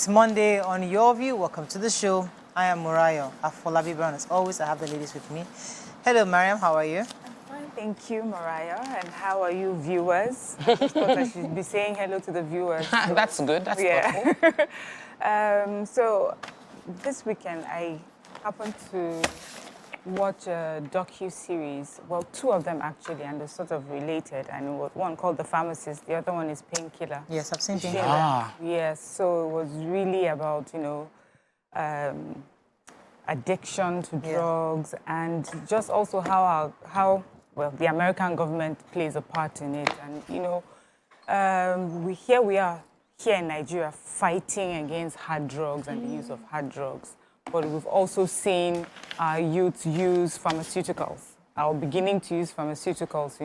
It's Monday on Your View. Welcome to the show. I am Murayo Afolabi Brown. As always, I have the ladies with me. Hello, Mariam. How are you? I'm fine, thank you, Mariah. And how are you, viewers? I just thought I should be saying hello to the viewers. So. That's good. That's thoughtful. So this weekend, I happened to watch a docu-series. Well, two of them actually, and they're sort of related. And it was one called The Pharmacist. The other one is Painkiller. Yes, I've seen Painkiller. Ah. Yes, so it was really about, addiction to drugs and just also how the American government plays a part in it. And, we are here in Nigeria fighting against hard drugs and the use of hard drugs. But we've also seen our youth use pharmaceuticals, are beginning to use pharmaceuticals,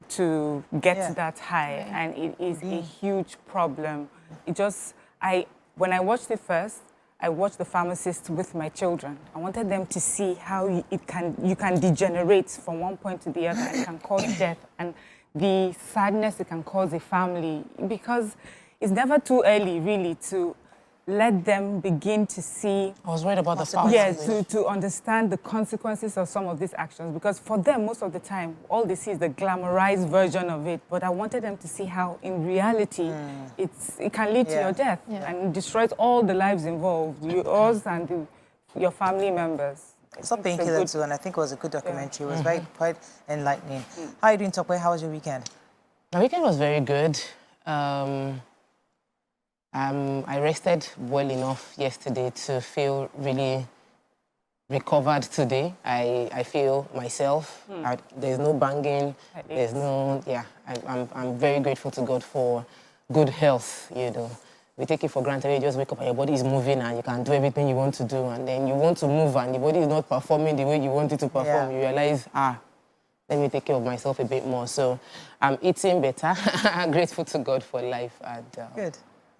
to get that high. And it is a huge problem. When I watched it first, I watched The Pharmacist with my children. I wanted them to see how you can degenerate from one point to the other and it can cause death and the sadness it can cause a family, because it's never too early, really, to let them begin to see... I was worried about the fact. Yes, to understand the consequences of some of these actions, because for them, most of the time, all they see is the glamorized version of it. But I wanted them to see how, in reality, it can lead to your death and it destroys all the lives involved, yours and your family members. I saw Painkiller too, and I think it was a good documentary. It was quite enlightening. How are you doing, Tope? How was your weekend? My weekend was very good. I rested well enough yesterday to feel really recovered today. I feel myself. There's no banging. There's no, I'm very grateful to God for good health, We take it for granted. You just wake up and your body is moving and you can do everything you want to do. And then you want to move and the body is not performing the way you want it to perform. You realize, let me take care of myself a bit more. So I'm eating better. I'm grateful to God for life. And, good.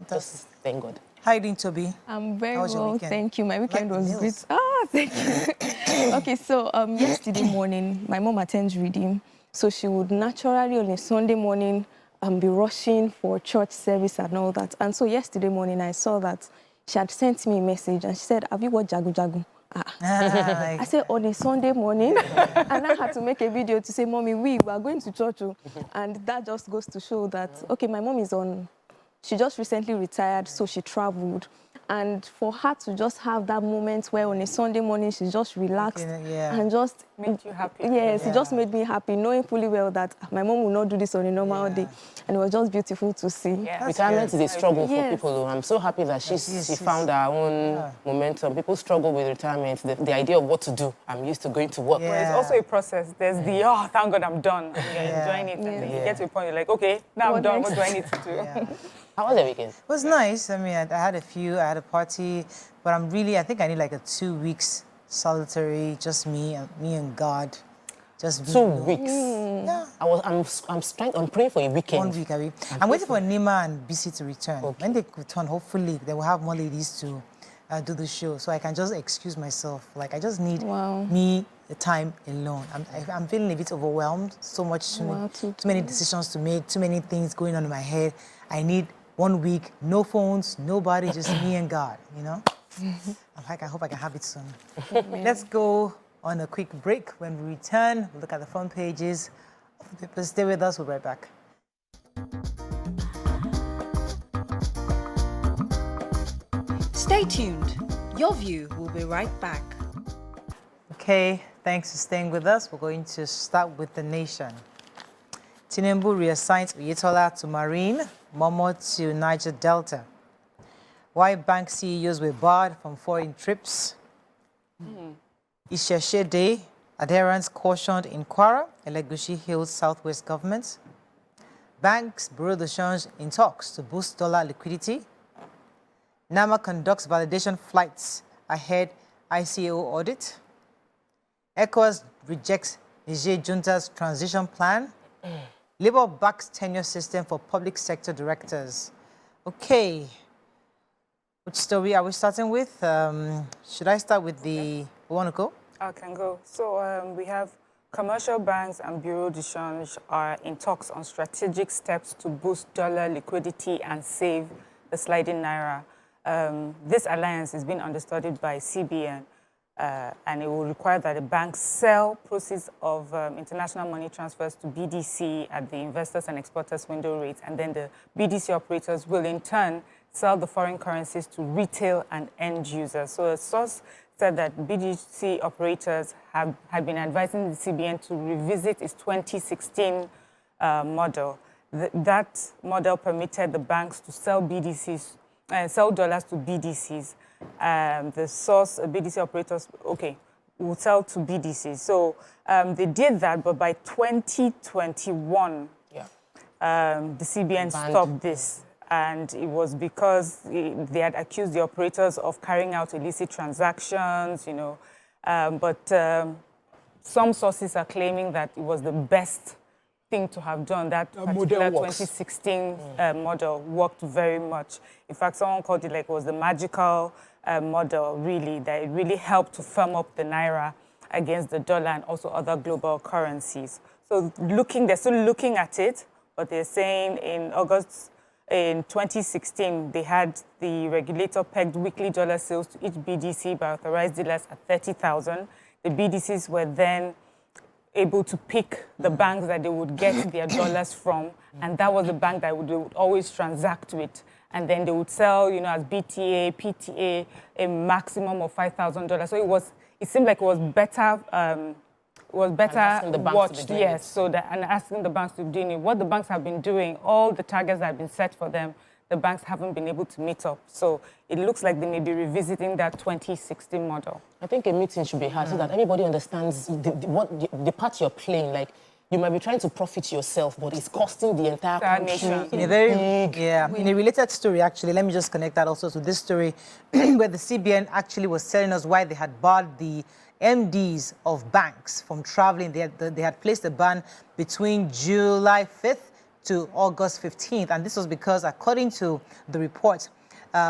Just thank God. How are you doing, Toby? I'm very well, thank you. My weekend was great. Thank you. Okay, so yesterday morning, my mom attends reading. So she would naturally on a Sunday morning be rushing for church service and all that. And so yesterday morning, I saw that she had sent me a message and she said, have you watched Jagu Jagu? I said, on a Sunday morning, and I had to make a video to say, Mommy, we are going to church. And that just goes to show that, okay, my mom is on... She just recently retired, so she traveled. And for her to just have that moment where on a Sunday morning she just relaxed and just... Made you happy. Yes, it just made me happy, knowing fully well that my mom will not do this on a normal day. And it was just beautiful to see. Retirement is a struggle for people. I'm so happy that she found her own momentum. People struggle with retirement, the idea of what to do. I'm used to going to work. Well, it's also a process. There's the, thank God I'm done. And you're enjoying it. And then you get to a point, you're like, okay, now I'm done. What do I need to do? How was the weekend? It was nice. I mean, I had a party, but I think I need like a 2 weeks solitary, just me and God. Just 2 weeks? Yeah. I'm praying for a weekend. 1 week, Abi. I'm waiting for Nima and BC to return. Okay. When they return, hopefully, they will have more ladies to do the show, so I can just excuse myself. Like, I just need me the time alone. I'm feeling a bit overwhelmed. So much, too many decisions to make, too many things going on in my head. I need 1 week, no phones, nobody, just me and God, I'm like, I hope I can have it soon. Let's go on a quick break. When we return, we'll look at the front pages of the papers. Stay with us, we'll be right back. Stay tuned. Your View will be right back. Okay, thanks for staying with us. We're going to start with the nation. Tinubu reassigns Oyetola to Marine, Momo to Niger Delta. Why bank CEOs were barred from foreign trips. Isheshe Day, adherents cautioned in Kwara, Elegushi Hills Southwest government. Banks borrow the change in talks to boost dollar liquidity. NAMA conducts validation flights ahead ICAO audit. ECOWAS rejects Niger junta's transition plan. Labour backs tenure system for public sector directors. Okay. Which story are we starting with? Should I start with the... Who want to go? I can go. So we have commercial banks and bureau de change are in talks on strategic steps to boost dollar liquidity and save the sliding naira. this alliance is being understudied by CBN, and it will require that the banks sell proceeds of international money transfers to BDC at the investors and exporters window rates, and then the BDC operators will in turn sell the foreign currencies to retail and end users. So a source said that BDC operators had been advising the CBN to revisit its 2016 model. That model permitted the banks to sell BDCs, sell dollars to BDCs. The source, BDC operators, will sell to BDCs. So they did that, but by 2021, the CBN stopped this. And it was because they had accused the operators of carrying out illicit transactions, you know. Some sources are claiming that it was the best thing to have done. That particular 2016 model worked very much. In fact, someone called it like it was the magical model, really, that it really helped to firm up the naira against the dollar and also other global currencies. So they're still looking at it, but they're saying in 2016, they had the regulator pegged weekly dollar sales to each BDC by authorized dealers at 30,000. The BDCs were then able to pick the banks that they would get their dollars from, and that was the bank that they would always transact with. And then they would sell, you know, as BTA, PTA, a maximum of $5,000. So it seemed like it was better. Watched, yes. So and asking the banks to do it. What the banks have been doing, all the targets that have been set for them, the banks haven't been able to meet up. So it looks like they may be revisiting that 2016 model. I think a meeting should be had so that everybody understands the part you're playing. Like, you might be trying to profit yourself, but it's costing the entire country. In a related story, actually, let me just connect that also to this story, where the CBN actually was telling us why they had barred the MDs of banks from traveling. They had placed a ban between July 5th to August 15th. And this was because, according to the report,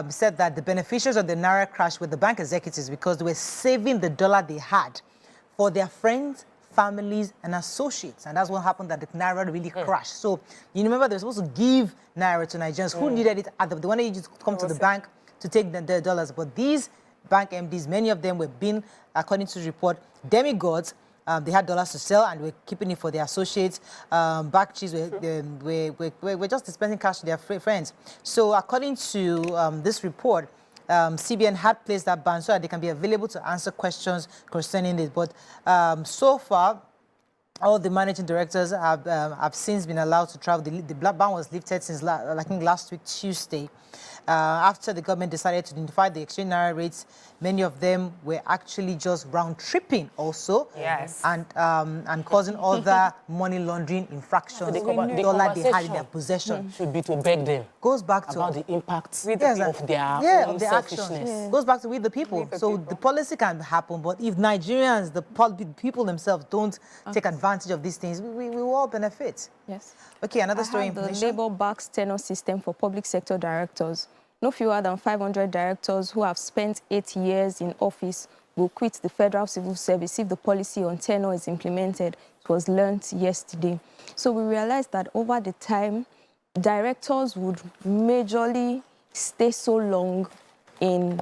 said that the beneficiaries of the naira crash were the bank executives because they were saving the dollar they had for their friends, families, and associates. And that's what happened, that the naira really crashed. So you remember they were supposed to give naira to Nigerians who needed it. They wanted you to come to the bank to take the dollars. But these bank MDs, many of them were being, according to the report, demigods. They had dollars to sell and were keeping it for their associates. Back chiefs were just dispensing cash to their friends. So according to this report, CBN had placed that ban so that they can be available to answer questions concerning it. But so far, all the managing directors have since been allowed to travel. The ban was lifted since, I think, last week, Tuesday. After the government decided to identify the exchange naira rates, many of them were actually just round-tripping also. Yes. And causing other money laundering infractions. The dollar they had in their possession. Should be to beg them. Goes back to about the impact of their actions. Goes back to with the people. So the policy can happen, but if Nigerians, the people themselves, don't take advantage of these things, we will all benefit. Yes. Okay, another story. The Labour backs tenure system for public sector directors. No fewer than 500 directors who have spent 8 years in office will quit the Federal Civil Service if the policy on tenure is implemented. It was learnt yesterday. So we realized that over the time, directors would majorly stay so long in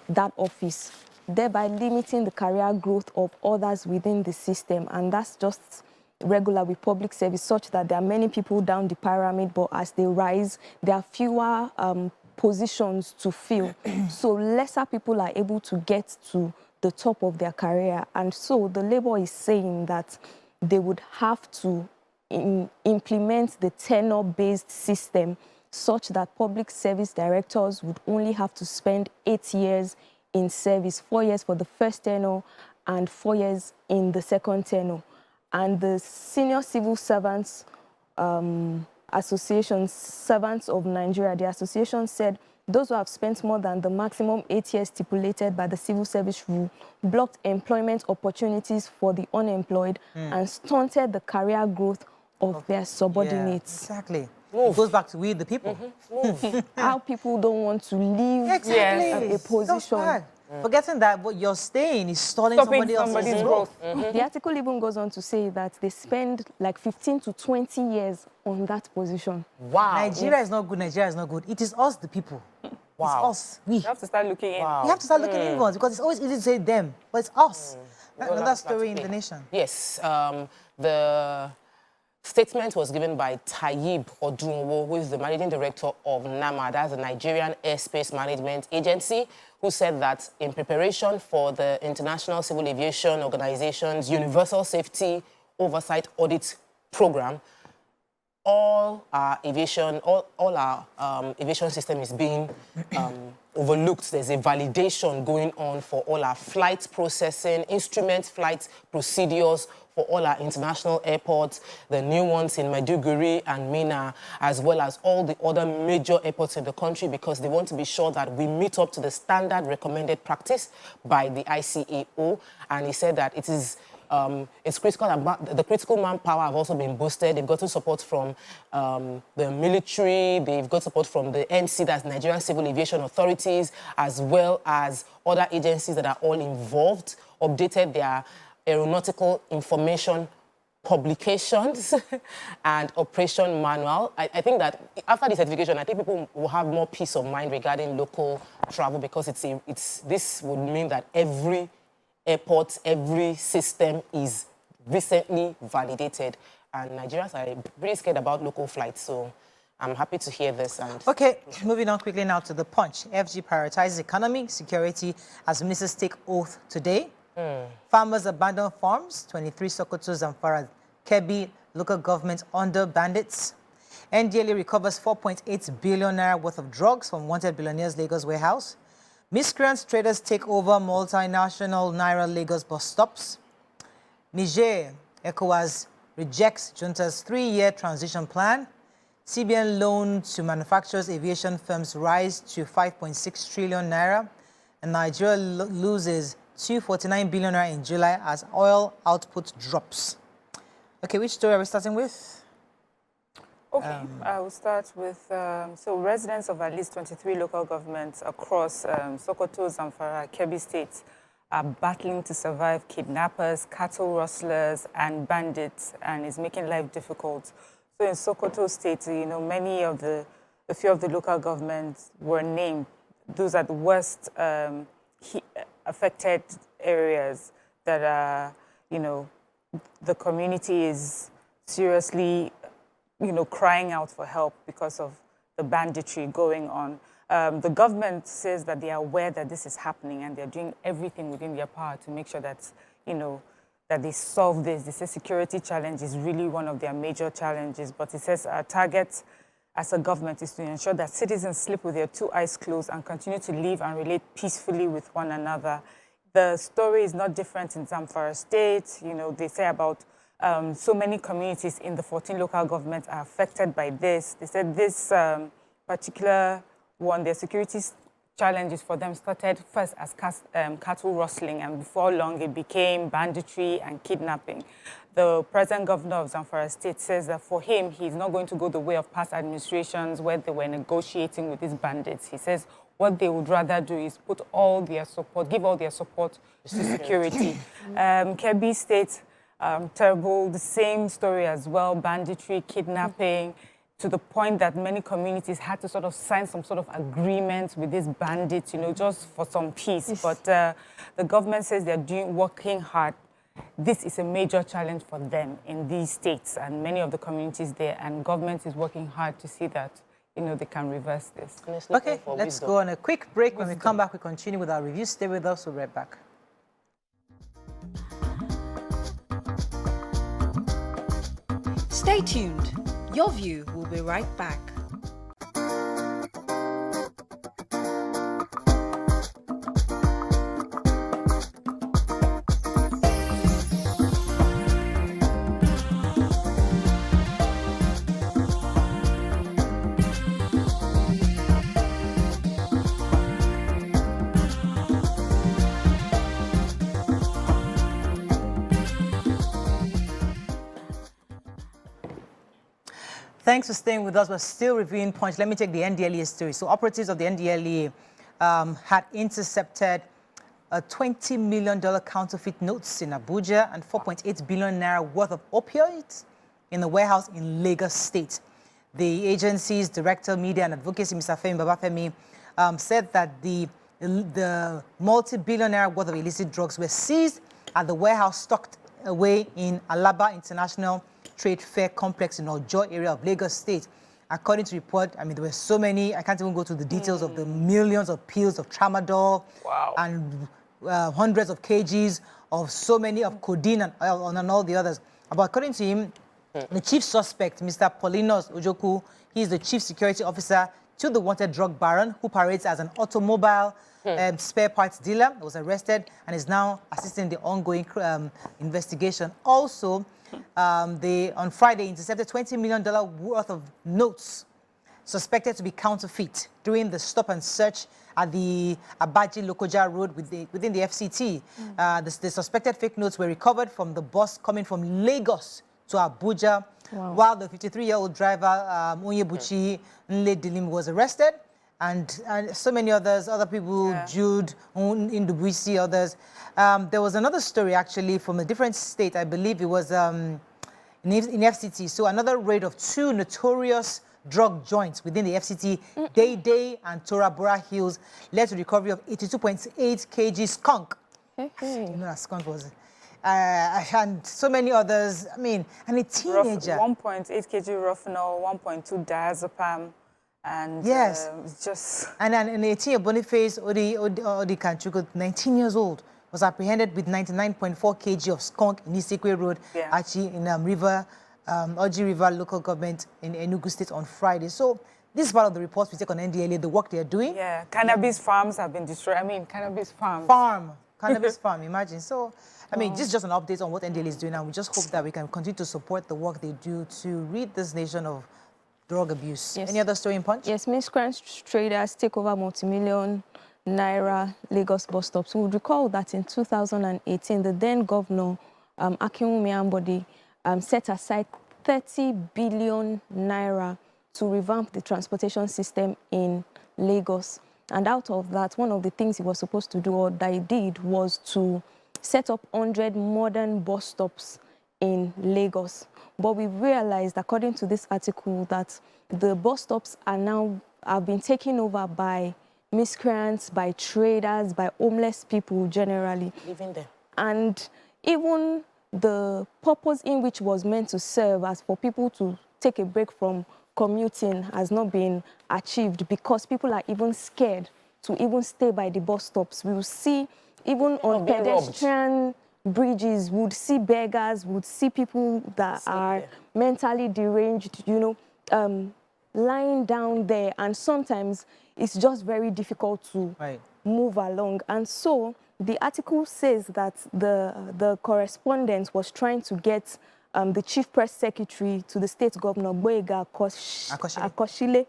that office, thereby limiting the career growth of others within the system. And that's just regular with public service, such that there are many people down the pyramid, but as they rise, there are fewer positions to fill. So lesser people are able to get to the top of their career. And so the Labour is saying that they would have to implement the tenure-based system such that public service directors would only have to spend 8 years in service, 4 years for the first tenure and 4 years in the second tenure. And the Senior Civil Servants Association, Servants of Nigeria, the association said those who have spent more than the maximum 8 years stipulated by the civil service rule blocked employment opportunities for the unemployed and stunted the career growth of their subordinates. Yeah, exactly. It goes back to we, the people. How people don't want to leave a position. Forgetting that what you're staying is stopping somebody else's growth. The article even goes on to say that they spend like 15 to 20 years on that position. Wow. Nigeria is not good. Nigeria is not good. It is us, the people. It's us. We. You have to start looking in. You have to start looking inwards because it's always easy to say them, but it's us. Another story in the nation. Yes, the statement was given by Taib Odunwo, who is the managing director of NAMA, that's the Nigerian Airspace Management Agency, who said that in preparation for the International Civil Aviation Organization's Universal Safety Oversight Audit Program, all our aviation system is being overlooked. There's a validation going on for all our flight processing, instrument flight procedures for all our international airports, the new ones in Maiduguri and Minna, as well as all the other major airports in the country, because they want to be sure that we meet up to the standard recommended practice by the ICAO. And he said that it is it's critical. The critical manpower have also been boosted. They've gotten support from the military. They've got support from the NC, that's Nigerian Civil Aviation Authorities, as well as other agencies that are all involved, updated their aeronautical information publications and operation manual. I think that after the certification, I think people will have more peace of mind regarding local travel, because this would mean that every airport, every system is recently validated. And Nigerians are pretty scared about local flights, so I'm happy to hear this. And okay, moving on quickly now to the Punch. FG prioritizes economy, security as ministers take oath today. Farmers abandon farms, 23 Sokotos and Farah Kebbi local government under bandits. NDLA recovers 4.8 billion naira worth of drugs from wanted billionaires Lagos warehouse. Miscreant traders take over multinational Naira Lagos bus stops. Niger, ECOWAS rejects junta's 3-year transition plan. CBN loan to manufacturers aviation firms rise to 5.6 trillion naira. And Nigeria loses 249 billion naira in July as oil output drops. Okay, which story are we starting with? Okay, I will start with, so residents of at least 23 local governments across Sokoto, Zamfara, Kebbi states are battling to survive kidnappers, cattle rustlers, and bandits, and is making life difficult. So in Sokoto state, you know, a few of the local governments were named. Those are the worst affected areas that are, you know, the community is seriously, you know, crying out for help because of the banditry going on. The government says that they are aware that this is happening and they're doing everything within their power to make sure that, you know, that they solve this. They say security challenge is really one of their major challenges, but it says our target as a government is to ensure that citizens sleep with their 2 eyes closed and continue to live and relate peacefully with one another. The story is not different in Zamfara State. You know, they say about so many communities in the 14 local governments are affected by this. They said this particular one, their security challenges for them started first as cattle rustling, and before long it became banditry and kidnapping. The present governor of Zamfara State says that for him, he's not going to go the way of past administrations where they were negotiating with these bandits. He says what they would rather do is put all their support, give all their support to security. Kebbi State, terrible, the same story as well, banditry, kidnapping, to the point that many communities had to sort of sign some sort of agreement with these bandits, you know, just for some peace. Yes. But the government says they're working hard. This is a major challenge for them in these states and many of the communities there, and government is working hard to see that, you know, they can reverse this. Okay, let's go on a quick break. When we come back, we continue with our review. Stay with us, we'll be right back. Stay tuned. Your View will be right back. Thanks for staying with us. We're still reviewing Punch. Let me take the NDLEA story. So operatives of the NDLEA had intercepted a $20 million counterfeit notes in Abuja and 4.8 billion naira worth of opioids in a warehouse in Lagos State. The agency's Director, Media and Advocacy, Mr. Obafemi said that the multi-billionaire worth of illicit drugs were seized at the warehouse stocked away in Alaba International Trade Fair Complex in Ojo area of Lagos State. According to report, I mean, there were so many, I can't even go to the details of the millions of pills of tramadol and hundreds of kgs of so many of codeine and all the others. But according to him, the chief suspect, Mr. Paulinus Ojoku, he is the chief security officer to the wanted drug baron who parades as an automobile spare parts dealer, was arrested and is now assisting the ongoing investigation. Also, they, on Friday, intercepted $20 million worth of notes suspected to be counterfeit during the stop and search at the Abaji Lokoja Road within the FCT. The suspected fake notes were recovered from the bus coming from Lagos to Abuja, while the 53-year-old driver, Onyebuchi Nledilim, was arrested. And so many other people, Jude, Indubuisi, others. There was another story, actually, from a different state. I believe it was in FCT. So another raid of 2 notorious drug joints within the FCT, Day Day and Tora Bora Hills, led to the recovery of 82.8 kg skunk. You know that skunk was... and so many others. I mean, and a teenager. 1.8 kg Rufinol, 1.2 diazepam. And yes, just... And an 18-year Boniface Odi Kanchuku, 19 years old, was apprehended with 99.4 kg of skunk in Isekwe Road, actually in Oji River local government in Enugu State on Friday. So this is part of the reports we take on NDLA, the work they're doing. Yeah, cannabis farms have been destroyed. I mean, cannabis farms. Cannabis farm, imagine. So, I mean, this is just an update on what NDLA is doing, and we just hope that we can continue to support the work they do to rid this nation of drug abuse. Yes. Any other story in Punch? Yes, miscreant traders take over multi-million naira Lagos bus stops. We would recall that in 2018, the then governor, Akinwumi Ambode, set aside 30 billion naira to revamp the transportation system in Lagos. And out of that, one of the things he was supposed to do, or that he did, was to set up 100 modern bus stops in Lagos. But we realized, according to this article, that the bus stops have been taken over by miscreants, by traders, by homeless people generally. Living there. And even the purpose in which was meant to serve as for people to take a break from commuting has not been achieved, because people are even scared to even stay by the bus stops. We will see, even on pedestrian bridges, would see beggars, would see people that are mentally deranged, you know, lying down there. And sometimes it's just very difficult to move along. And so the article says that the correspondent was trying to get the chief press secretary to the state governor, Boyega Akoshile,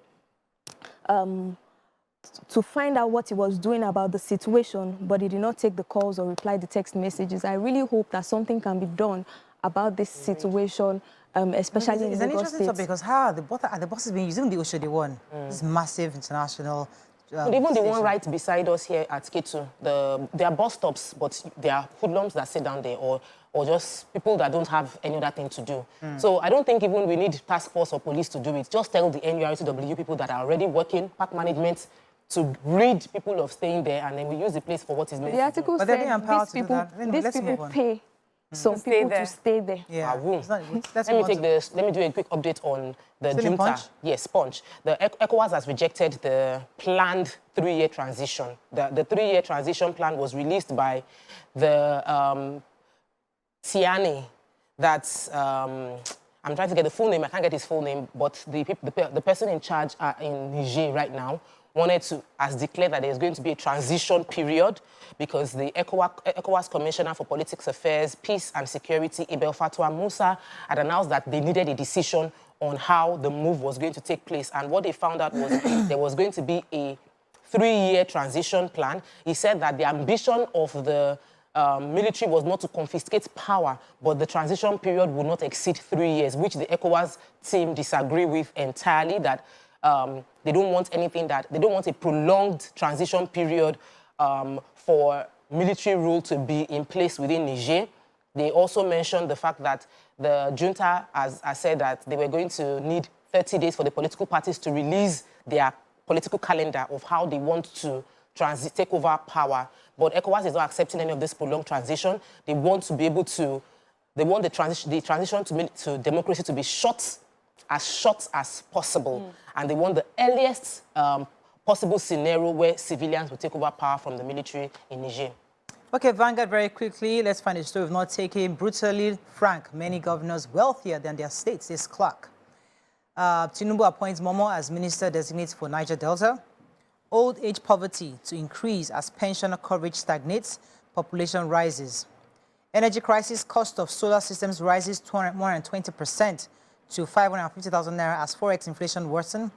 to find out what he was doing about the situation, but he did not take the calls or reply the text messages. I really hope that something can be done about this situation, especially in Lagos State. It's an interesting topic, because how are the buses being used? Even the Oshodi one, this massive international... But even the one right beside us here at Ketu, there are bus stops, but there are hoodlums that sit down there, or just people that don't have any other thing to do. So I don't think even we need task force or police to do it. Just tell the NURTW people that are already working, park management, to rid people of staying there, and then we use the place for what is meant. The article said these people pay some people to stay there. Yeah. Let me do a quick update on the junta. Yes, Punch. The ECOWAS has rejected the planned 3-year transition. The 3-year transition plan was released by the Tiani. That's I'm trying to get the full name. I can't get his full name, but the person in charge in Niger right now has declared that there's going to be a transition period, because the ECOWAS Commissioner for Politics Affairs, Peace and Security, Ibel Fatwa Musa, had announced that they needed a decision on how the move was going to take place. And what they found out was there was going to be a 3-year transition plan. He said that the ambition of the military was not to confiscate power, but the transition period would not exceed 3 years, which the ECOWAS team disagree with entirely, that they don't want they don't want a prolonged transition period for military rule to be in place within Niger. They also mentioned the fact that the junta has said that they were going to need 30 days for the political parties to release their political calendar of how they want to take over power. But ECOWAS is not accepting any of this prolonged transition. They want to be able to, they want the transition to democracy to be short as possible. And they want the earliest possible scenario where civilians will take over power from the military in Niger. Okay, Vanguard, very quickly, let's find a story of not taking brutally frank many governors wealthier than their states, says Clark. Tinubu appoints Momo as minister designate for Niger Delta. Old age poverty to increase as pensioner coverage stagnates, population rises. Energy crisis, cost of solar systems rises 220% to 550,000 naira as forex inflation worsen.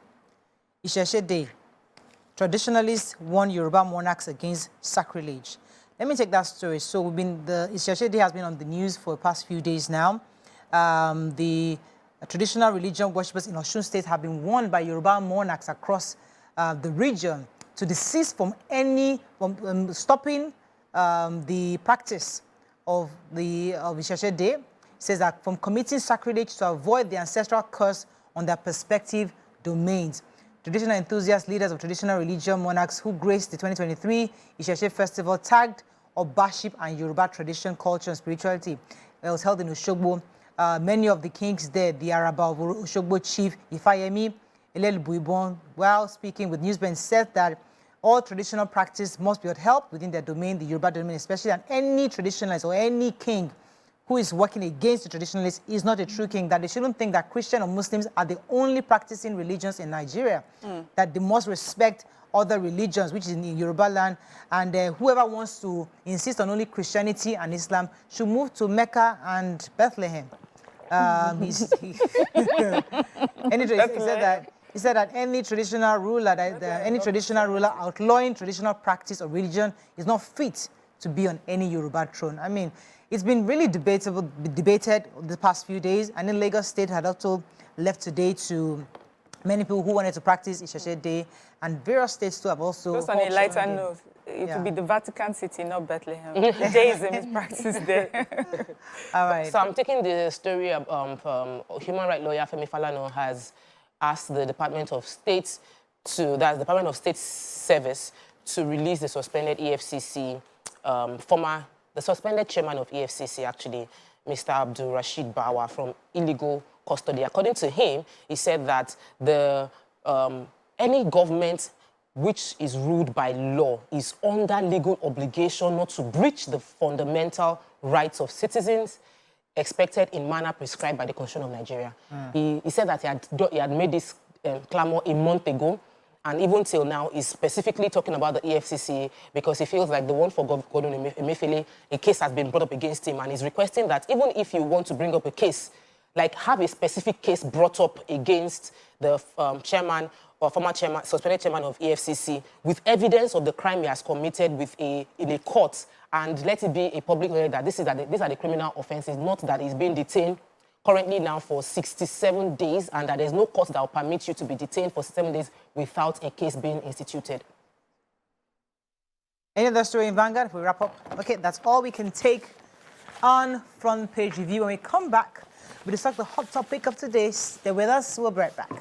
Isheshe Day, traditionalists warn Yoruba monarchs against sacrilege. Let me take that story. So the Isheshe Day has been on the news for the past few days now. The traditional religion worshippers in Osun State have been warned by Yoruba monarchs across the region to desist from stopping the practice of Isheshe Day. It says that from committing sacrilege to avoid the ancestral curse on their respective domains. Traditional enthusiasts, leaders of traditional religion monarchs who graced the 2023 Isheshe Festival tagged Obaship and Yoruba tradition, culture, and spirituality. It was held in Oshogbo. Many of the kings there, the Araba of Oshogbo chief Ifayemi Elelbuibon, while speaking with newsmen, said that all traditional practice must be upheld within their domain, the Yoruba domain especially, and any traditionalist or any king who is working against the traditionalists is not a true king, that they shouldn't think that Christian or Muslims are the only practicing religions in Nigeria, that they must respect other religions, which is in Yoruba land, and whoever wants to insist on only Christianity and Islam should move to Mecca and Bethlehem. He said that any traditional ruler outlawing traditional practice or religion is not fit to be on any Yoruba throne. I mean, it's been really debated the past few days, and then Lagos State had also left today to many people who wanted to practice Isheshe Day, and various states too have also... Just on a lighter note, it will be the Vatican City, not Bethlehem. Deism is practiced there. All right. So I'm taking the story of human rights lawyer Femi Falana has asked the Department of State that's the Department of State Service, to release the suspended EFCC, the suspended chairman of EFCC, actually, Mr. Abdul Rashid Bawa, from illegal custody. According to him, he said that any government which is ruled by law is under legal obligation not to breach the fundamental rights of citizens expected in manner prescribed by the Constitution of Nigeria. He said that he had made this clamor a month ago, and even till now, he's specifically talking about the EFCC because he feels like the one for Gordon Emefiele, a case has been brought up against him, and he's requesting that even if you want to bring up a case, like have a specific case brought up against the chairman or former chairman, suspended chairman of EFCC, with evidence of the crime he has committed in a court, and let it be a public knowledge that these are the criminal offences, not that he's being detained currently now for 67 days, and that there's no court that will permit you to be detained for 7 days without a case being instituted. Any other story in Vanguard if we wrap up? Okay, that's all we can take on Front Page Review. When we come back, we discuss the hot topic of today. Stay with us. We'll be right back.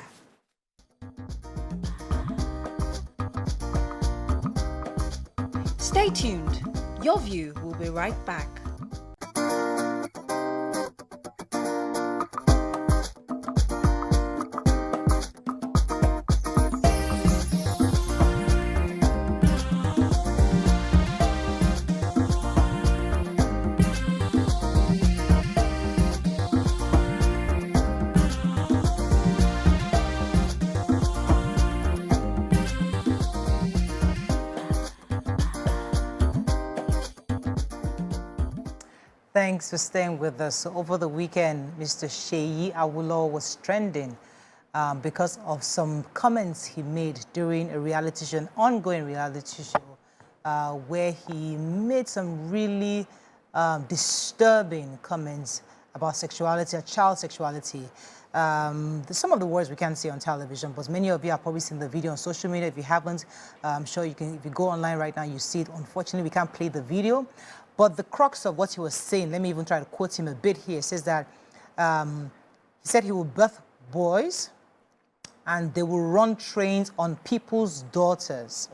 Stay tuned. Your View will be right back. Thanks for staying with us. So over the weekend, Mr. Seyi Awolowo was trending because of some comments he made during an ongoing reality show, where he made some really disturbing comments about sexuality, child sexuality. Some of the words we can't see on television, but many of you have probably seen the video on social media. If you haven't, I'm sure you can. If you go online right now, you see it. Unfortunately, we can't play the video. But the crux of what he was saying, let me even try to quote him a bit here, says that he said he will birth boys and they will run trains on people's daughters.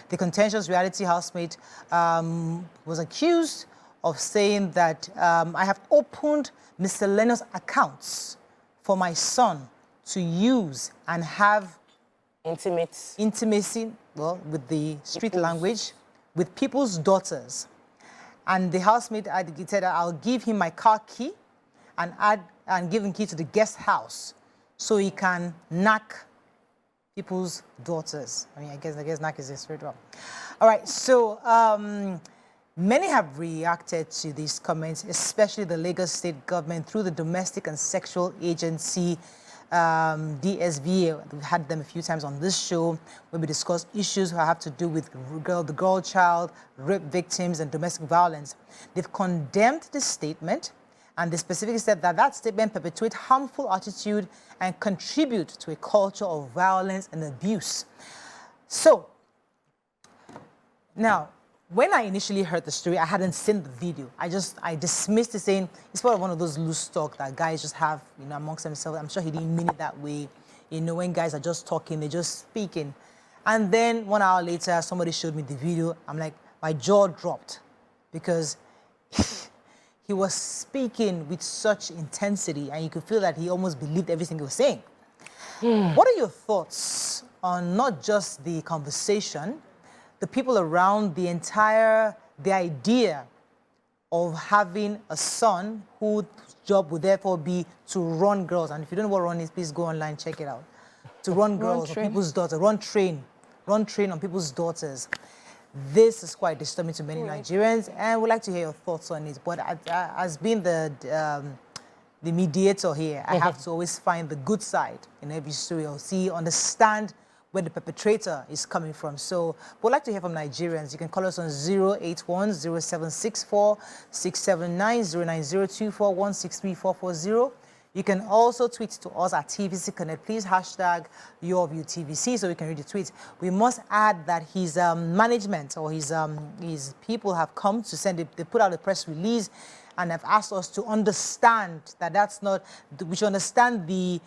The contentious reality housemate was accused of saying that I have opened miscellaneous accounts for my son to use and have intimacy, well, with the street language, with people's daughters. And the housemate said, I'll give him my car key and give him key to the guest house so he can knock people's daughters. I mean, I guess knock is a straight one. All right, so many have reacted to these comments, especially the Lagos State government through the Domestic and Sexual Agency, DSVA. We've had them a few times on this show where we discuss issues that have to do with the girl child, rape victims, and domestic violence. They've condemned this statement, and they specifically said that that statement perpetuates harmful attitude and contribute to a culture of violence and abuse. So, now, when I initially heard the story, I hadn't seen the video. I dismissed it, saying it's part of one of those loose talk that guys just have, amongst themselves. I'm sure he didn't mean it that way. When guys are just talking, they're just speaking. And then 1 hour later, somebody showed me the video. I'm like, my jaw dropped because he was speaking with such intensity, and you could feel that he almost believed everything he was saying. What are your thoughts on not just the conversation, the people around, the idea of having a son whose job would therefore be to run girls? And if you don't know what run is, please go online, check it out. To run girls on people's daughters, run train on people's daughters. This is quite disturbing to many Nigerians, and we'd like to hear your thoughts on it. But as being the mediator here, I have to always find the good side in every story, or understand where the perpetrator is coming from. So we'd like to hear from Nigerians. You can call us on 081-0764-679-09024-163-440. You can also tweet to us at TVC Connect. Please hashtag YourViewTVC so we can read the tweet. We must add that his management or his people have come to send it. They put out a press release and have asked us to understand that that's not, we should understand the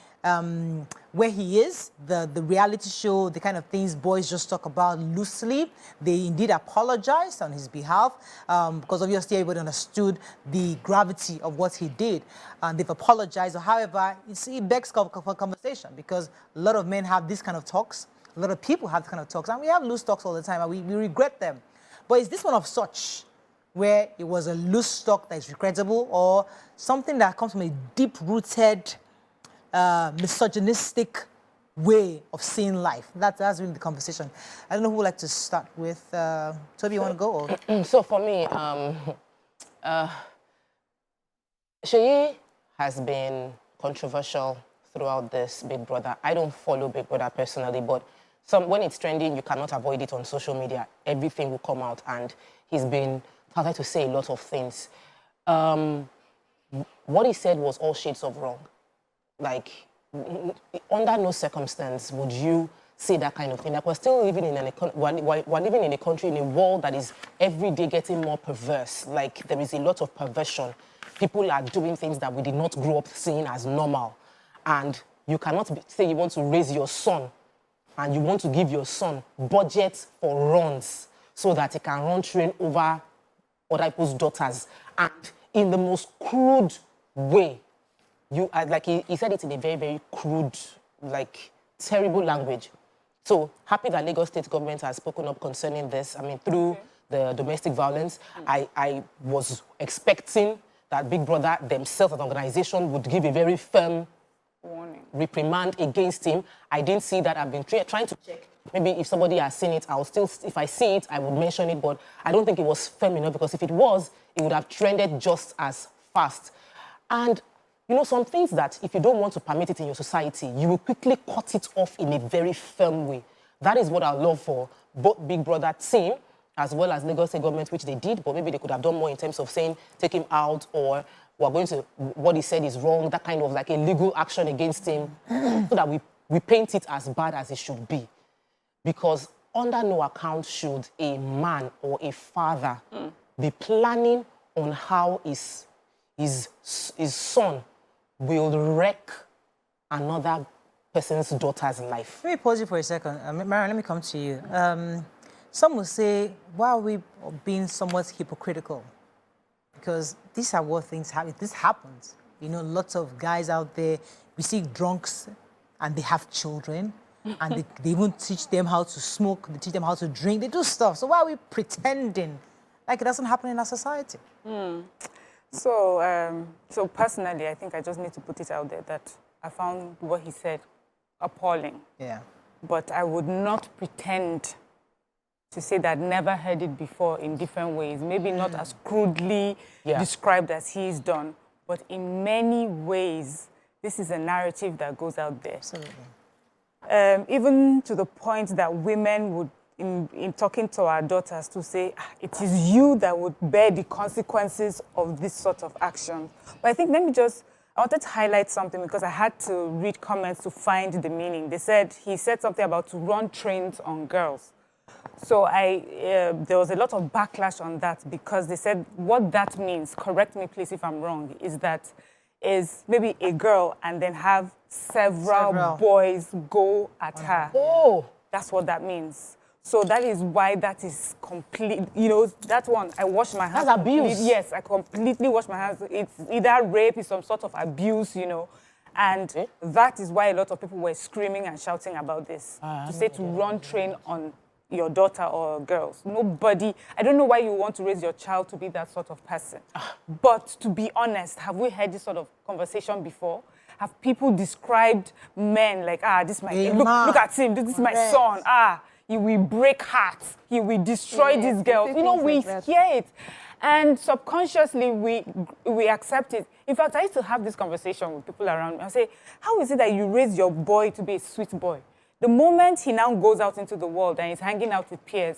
where he is, the reality show, the kind of things boys just talk about loosely. They indeed apologized on his behalf because obviously everybody understood the gravity of what he did. And they've apologized. However, it begs for conversation because a lot of men have these kind of talks. A lot of people have this kind of talks. And we have loose talks all the time and we regret them. But is this one of such where it was a loose talk that is regrettable, or something that comes from a deep-rooted, misogynistic way of seeing life? That's really the conversation. I don't know who would like to start with. Toby, you want to go? Or? So for me, Seyi has been controversial throughout this Big Brother. I don't follow Big Brother personally, but when it's trending, you cannot avoid it on social media. Everything will come out, and he's been started to say a lot of things. What he said was all shades of wrong. Like, under no circumstance would you say that kind of thing. Like, we're still living in we're living in a country, in a world that is every day getting more perverse. Like, there is a lot of perversion. People are doing things that we did not grow up seeing as normal. And you cannot say you want to raise your son and you want to give your son budget for runs so that he can run train over other people's daughters, and in the most crude way. Like he said it in a very, very crude, like terrible language. So happy that Lagos State government has spoken up concerning this. I mean, through the domestic violence, I was expecting that Big Brother themselves as an organization would give a very firm reprimand against him. I didn't see that. I've been trying to check. Maybe if somebody has seen it, if I see it, I would mention it, but I don't think it was firm enough, because if it was, it would have trended just as fast. And, some things that if you don't want to permit it in your society, you will quickly cut it off in a very firm way. That is what I love for both Big Brother team as well as Lagos State government, which they did, but maybe they could have done more in terms of saying, take him out, or what he said is wrong, that kind of like a legal action against him, so that we paint it as bad as it should be. Because under no account should a man or a father be planning on how his son will wreck another person's daughter's life. Let me pause you for a second. Mariam, let me come to you. Some will say, why are we being somewhat hypocritical? Because these are what things happen. This happens. You know, lots of guys out there, we see drunks and they have children and they even teach them how to smoke, they teach them how to drink, they do stuff. So why are we pretending like it doesn't happen in our society? So personally, I think I just need to put it out there that I found what he said appalling. Yeah. But I would not pretend to say that I'd never heard it before in different ways. Maybe not as crudely described as he's done, but in many ways, this is a narrative that goes out there. Absolutely. Even to the point that women would, in talking to our daughters, to say, it is you that would bear the consequences of this sort of action. But I think, I wanted to highlight something because I had to read comments to find the meaning. He said something about to run trains on girls. So there was a lot of backlash on that because they said what that means, correct me please if I'm wrong, is maybe a girl and then have several boys go at her. Oh! That's what that means. So that is why that is complete, that one, I wash my hands. That's abuse. Yes, I completely wash my hands. It's either rape, it's some sort of abuse, And that is why a lot of people were screaming and shouting about this. To say to run train on your daughter or girls. Nobody, I don't know why you want to raise your child to be that sort of person. But to be honest, have we had this sort of conversation before? Have people described men like, this is my, look at him, this is my son, he will break hearts, he will destroy these girls. We hear it. And subconsciously, we accept it. In fact, I used to have this conversation with people around me. I say, how is it that you raise your boy to be a sweet boy? The moment he now goes out into the world and is hanging out with peers,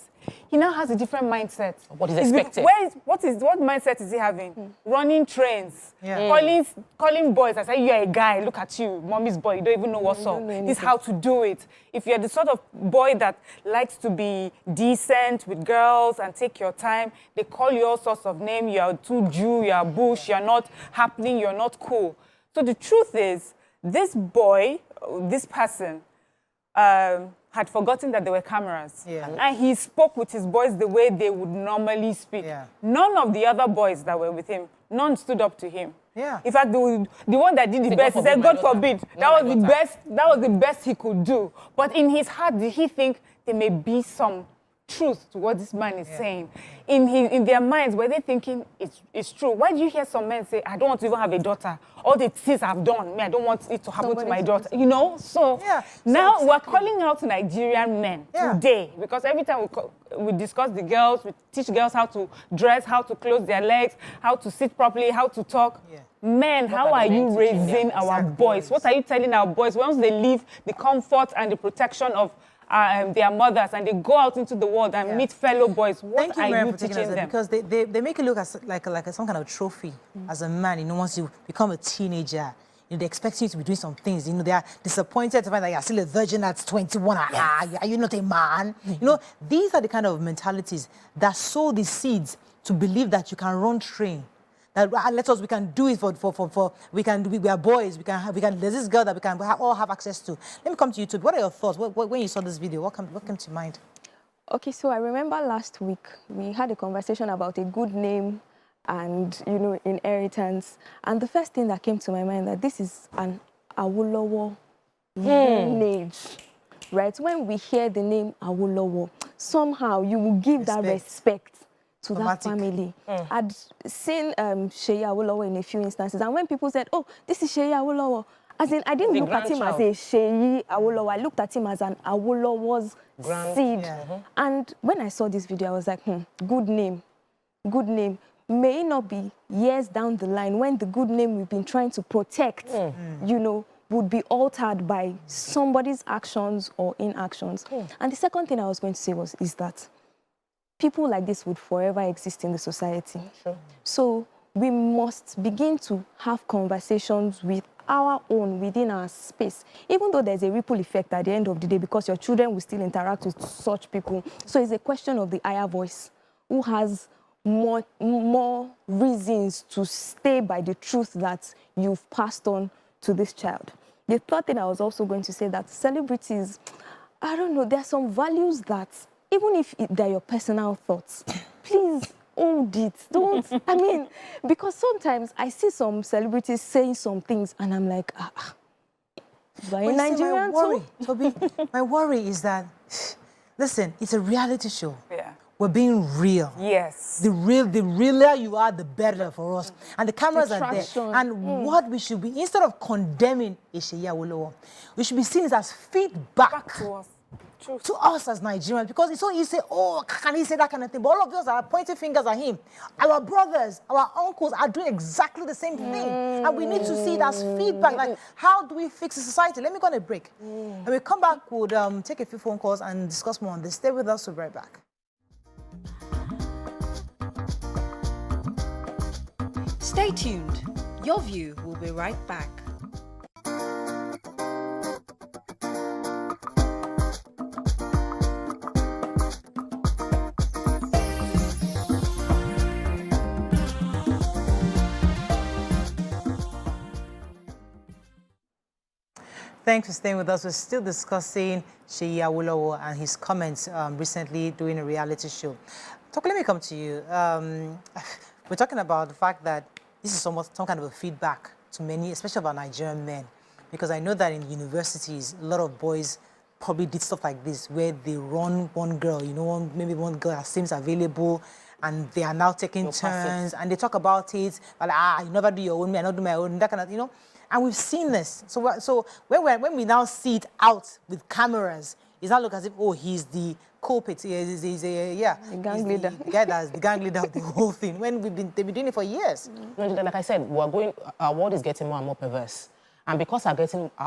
he now has a different mindset. What is expected? What mindset is he having? Running trains, Yeah. calling boys. I say, you're a guy, look at you, mommy's boy, you don't even know what's up. This is how to do it. If you're the sort of boy that likes to be decent with girls and take your time, they call you all sorts of names. You're too Jew, you're bush, you're not happening, you're not cool. So the truth is, this boy, this person, had forgotten that there were cameras. Yeah. And he spoke with his boys the way they would normally speak. Yeah. None of the other boys that were with him, none stood up to him. Yeah. In fact, the one that did the best, he said, God forbid. That was the best he could do. But in his heart, did he think there may be some truth to what this man is saying? In their minds, were they thinking it's true? Why do you hear some men say, I don't want to even have a daughter? All the things I've done, I don't want it to happen to my daughter. So now we're calling out Nigerian men today, because every time we discuss the girls, we teach girls how to dress, how to close their legs, how to sit properly, how to talk. Men, how are you raising our boys? What are you telling our boys once they leave the comfort and the protection of their mothers and they go out into the world and meet fellow boys? What are you teaching them? Because they make it look as like some kind of trophy as a man. Once you become a teenager, they expect you to be doing some things. They are disappointed to find that you're still a virgin at 21. Are you not a man? These are the kind of mentalities that sow the seeds to believe that you can run train. That we can do it we are boys, there's this girl that we can all have access to. Let me come to you, Tope. What are your thoughts? When you saw this video, what came to mind? Okay, so I remember last week we had a conversation about a good name and, inheritance. And the first thing that came to my mind that this is an Awolowo lineage, right? When we hear the name Awolowo, somehow you will give that respect to that family. I'd seen Seyi Awolowo in a few instances, and when people said, oh, this is Seyi Awolowo, as in, I didn't look at him as a Seyi Awolowo, I looked at him as an Awolowo's seed. And when I saw this video, I was like, good name. May it not be years down the line when the good name we've been trying to protect, would be altered by somebody's actions or inactions. And the second thing I was going to say is that people like this would forever exist in the society. So we must begin to have conversations with our own within our space, even though there's a ripple effect at the end of the day because your children will still interact with such people. So it's a question of the higher voice who has more reasons to stay by the truth that you've passed on to this child. the third thing I was also going to say that celebrities, I don't know, there are some values that, even if they're your personal thoughts, please hold it. Don't, I mean, because sometimes I see some celebrities saying some things and I'm like, but in Nigeria too? Toby, my worry is that, listen, it's a reality show. Yeah. We're being real. Yes. The realer you are, the better for us. And the cameras are there. And what we should be, instead of condemning Seyi Awolowo, we should be seeing it as feedback Back to us. To us as Nigerians, because it's so easy, oh, can he say that kind of thing? But all of us are pointing fingers at him. Our brothers, our uncles are doing exactly the same thing. And we need to see it as feedback. Like, how do we fix the society? Let me go on a break. And we come back, we'll take a few phone calls and discuss more on this. Stay with us, we'll be right back. Stay tuned. Your View will be right back. Thanks for staying with us. We're still discussing Seyi Awolowo and his comments recently doing a reality show. Tope, let me come to you. We're talking about the fact that this is some kind of a feedback to many, especially of our Nigerian men. Because I know that in universities, a lot of boys probably did stuff like this, where they run one girl, you know, maybe one girl that seems available, and they are now taking turns, and they talk about it, like, you never do your own, me, I not do my own, that kind of, you know. And we've seen this. So when we now see it out with cameras, it's not look as if, oh, he's the culprit. He's the gang leader. The guy that's the gang leader of the whole thing. When they've been doing it for years. Like I said, our world is getting more and more perverse. And because our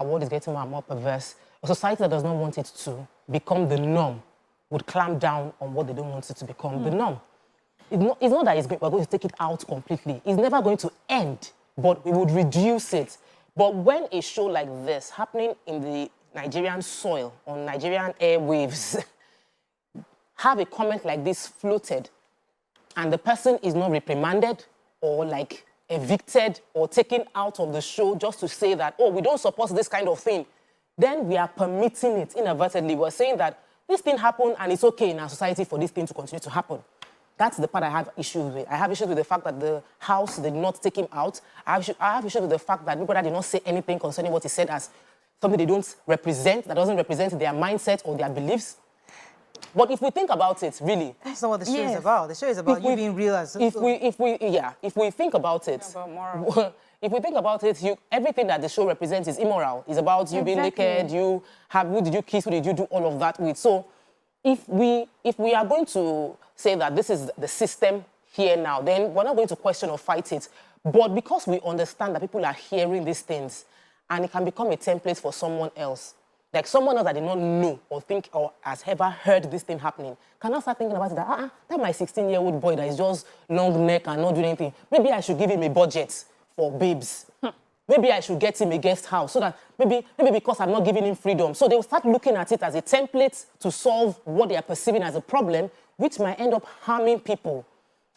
world is getting more and more perverse, a society that does not want it to become the norm would clamp down on what they don't want it to become the norm. It's not that we're going to take it out completely. It's never going to end, but we would reduce it. But when a show like this happening in the Nigerian soil, on Nigerian airwaves, have a comment like this floated, and the person is not reprimanded or like evicted or taken out of the show just to say that, oh, we don't support this kind of thing, then we are permitting it inadvertently. We're saying that this thing happened and it's okay in our society for this thing to continue to happen. That's the part I have issues with. I have issues with the fact that the house did not take him out. I have issues with the fact that Brother did not say anything concerning what he said as something they don't represent, that doesn't represent their mindset or their beliefs. But if we think about it, really... That's not what the show is about. The show is about you being real as... If we think about it... About moral. If we think about it, everything that the show represents is immoral. It's about you being naked, who did you kiss, who did you do all of that with. So if we are going to say that this is the system here now, then we're not going to question or fight it. But because we understand that people are hearing these things, and it can become a template for someone else, like someone else that did not know or think or has ever heard this thing happening, can now start thinking about it that, that my 16-year-old boy that is just long neck and not doing anything, maybe I should give him a budget for babes. Maybe I should get him a guest house so that maybe because I'm not giving him freedom. So they will start looking at it as a template to solve what they are perceiving as a problem, which might end up harming people.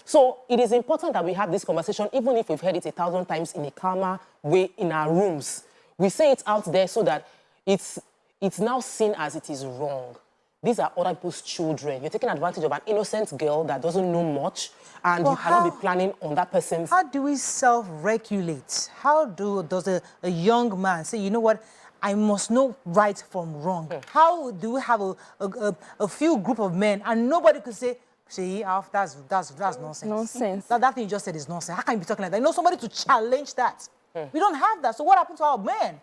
So it is important that we have this conversation, even if we've heard it 1,000 times in a calmer way in our rooms. We say it out there so that it's now seen as it is wrong. These are other people's children. You're taking advantage of an innocent girl that doesn't know much, and you cannot be planning on that person's... How do we self-regulate? How does a young man say, you know what, I must know right from wrong? How do we have a few group of men and nobody could say, see, that's nonsense. Nonsense. That thing you just said is nonsense. How can you be talking like that? You know, somebody to challenge that. We don't have that. So what happened to our men?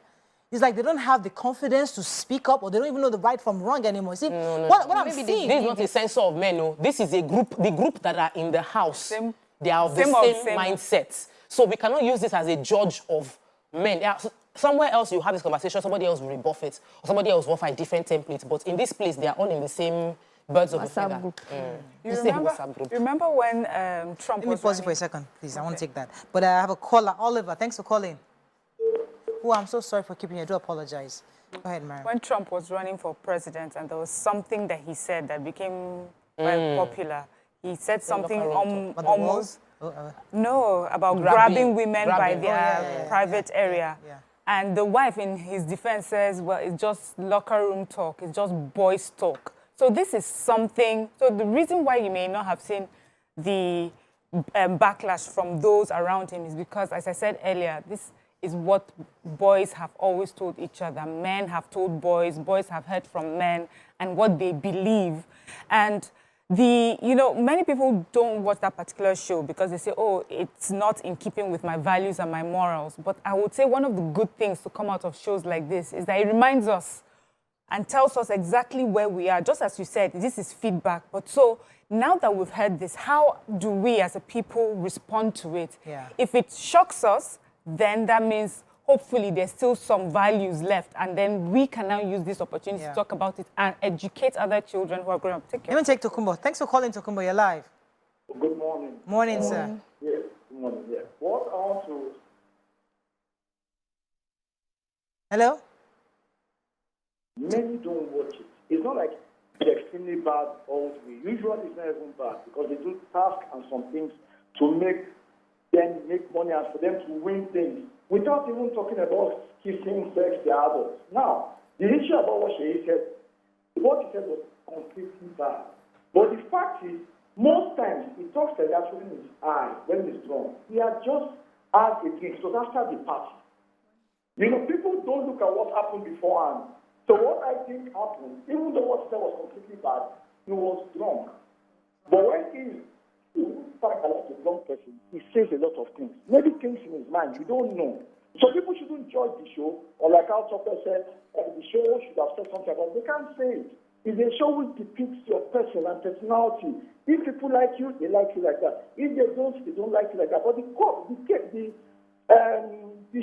It's like they don't have the confidence to speak up, or they don't even know the right from wrong anymore. See, what I'm seeing... This is not a censor of men, no. This is a group, the group that are in the house. They are of the same mindset. So we cannot use this as a judge of men. Somewhere else you have this conversation, somebody else will rebuff it, or somebody else will offer a different template. But in this place, they are all in the same birds of a feather. Group. You remember when Trump was... Let me pause you for a second, please. I want to take that. But I have a caller. Oliver, thanks for calling. Oh, I'm so sorry for keeping you. I do apologize. Go ahead, Mariam. When Trump was running for president and there was something that he said that became very popular, he said something almost... No, about grabbing women by their private area. And the wife, in his defense, says, well, it's just locker room talk. It's just boys talk. So this is something. So the reason why you may not have seen the backlash from those around him is because, as I said earlier, this is what boys have always told each other. Men have told boys have heard from men, and what they believe. And many people don't watch that particular show because they say, oh, it's not in keeping with my values and my morals. But I would say one of the good things to come out of shows like this is that it reminds us and tells us exactly where we are. Just as you said, this is feedback. But so now that we've heard this, how do we as a people respond to it? Yeah. If it shocks us, then that means hopefully there's still some values left, and then we can now use this opportunity to talk about it and educate other children who are growing up. Take care. Let me take Tokumbo. Thanks for calling, Tokumbo. You're live. Good morning. Morning, sir. Yes, good morning. Yeah. What I want to... Hello? Many don't watch it. It's not like it's extremely bad all the way. Usually it's not even bad because they do tasks and some things to make them make money and for them to win things without even talking about kissing, sex, the adults. Now, the issue about what she said was completely bad. But the fact is, most times he talks like that when he's high, when he's drunk. He had just had a drink. So after the party. People don't look at what happened beforehand. So what I think happened, even though what he said was completely bad, he was drunk. But when he talks about a drunk person, he says a lot of things. Maybe things in his mind, you don't know. So people shouldn't judge the show, or like how Tope said, the show should have said something about it. They can't say it. It's a show which depicts your person and personality. If people like you, they like you like that. If they don't like you like that. But the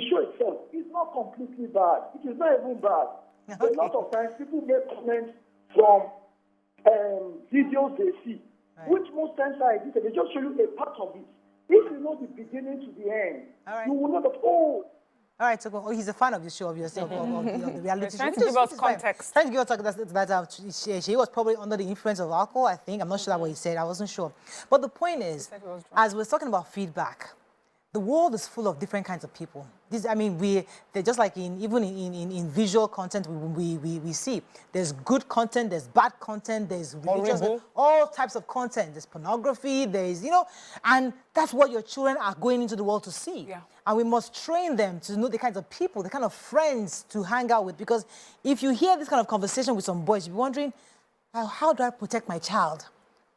show itself is not completely bad. It is not even bad. Okay. A lot of times people make comments from videos they see, which most times are edited. They just show you a part of it. If you know the beginning to the end, you will know that, oh. All right, so he's a fan of the show, obviously, of the reality show. Trying to give us context. Trying to give us that she was probably under the influence of alcohol, I think. I'm not sure what he said. I wasn't sure. But the point is, as we're talking about feedback, the world is full of different kinds of people. They're just like even in visual content we see. There's good content, there's bad content, there's religious, all types of content. There's pornography, there's, and that's what your children are going into the world to see. Yeah. And we must train them to know the kinds of people, the kind of friends to hang out with. Because if you hear this kind of conversation with some boys, you'll be wondering, how do I protect my child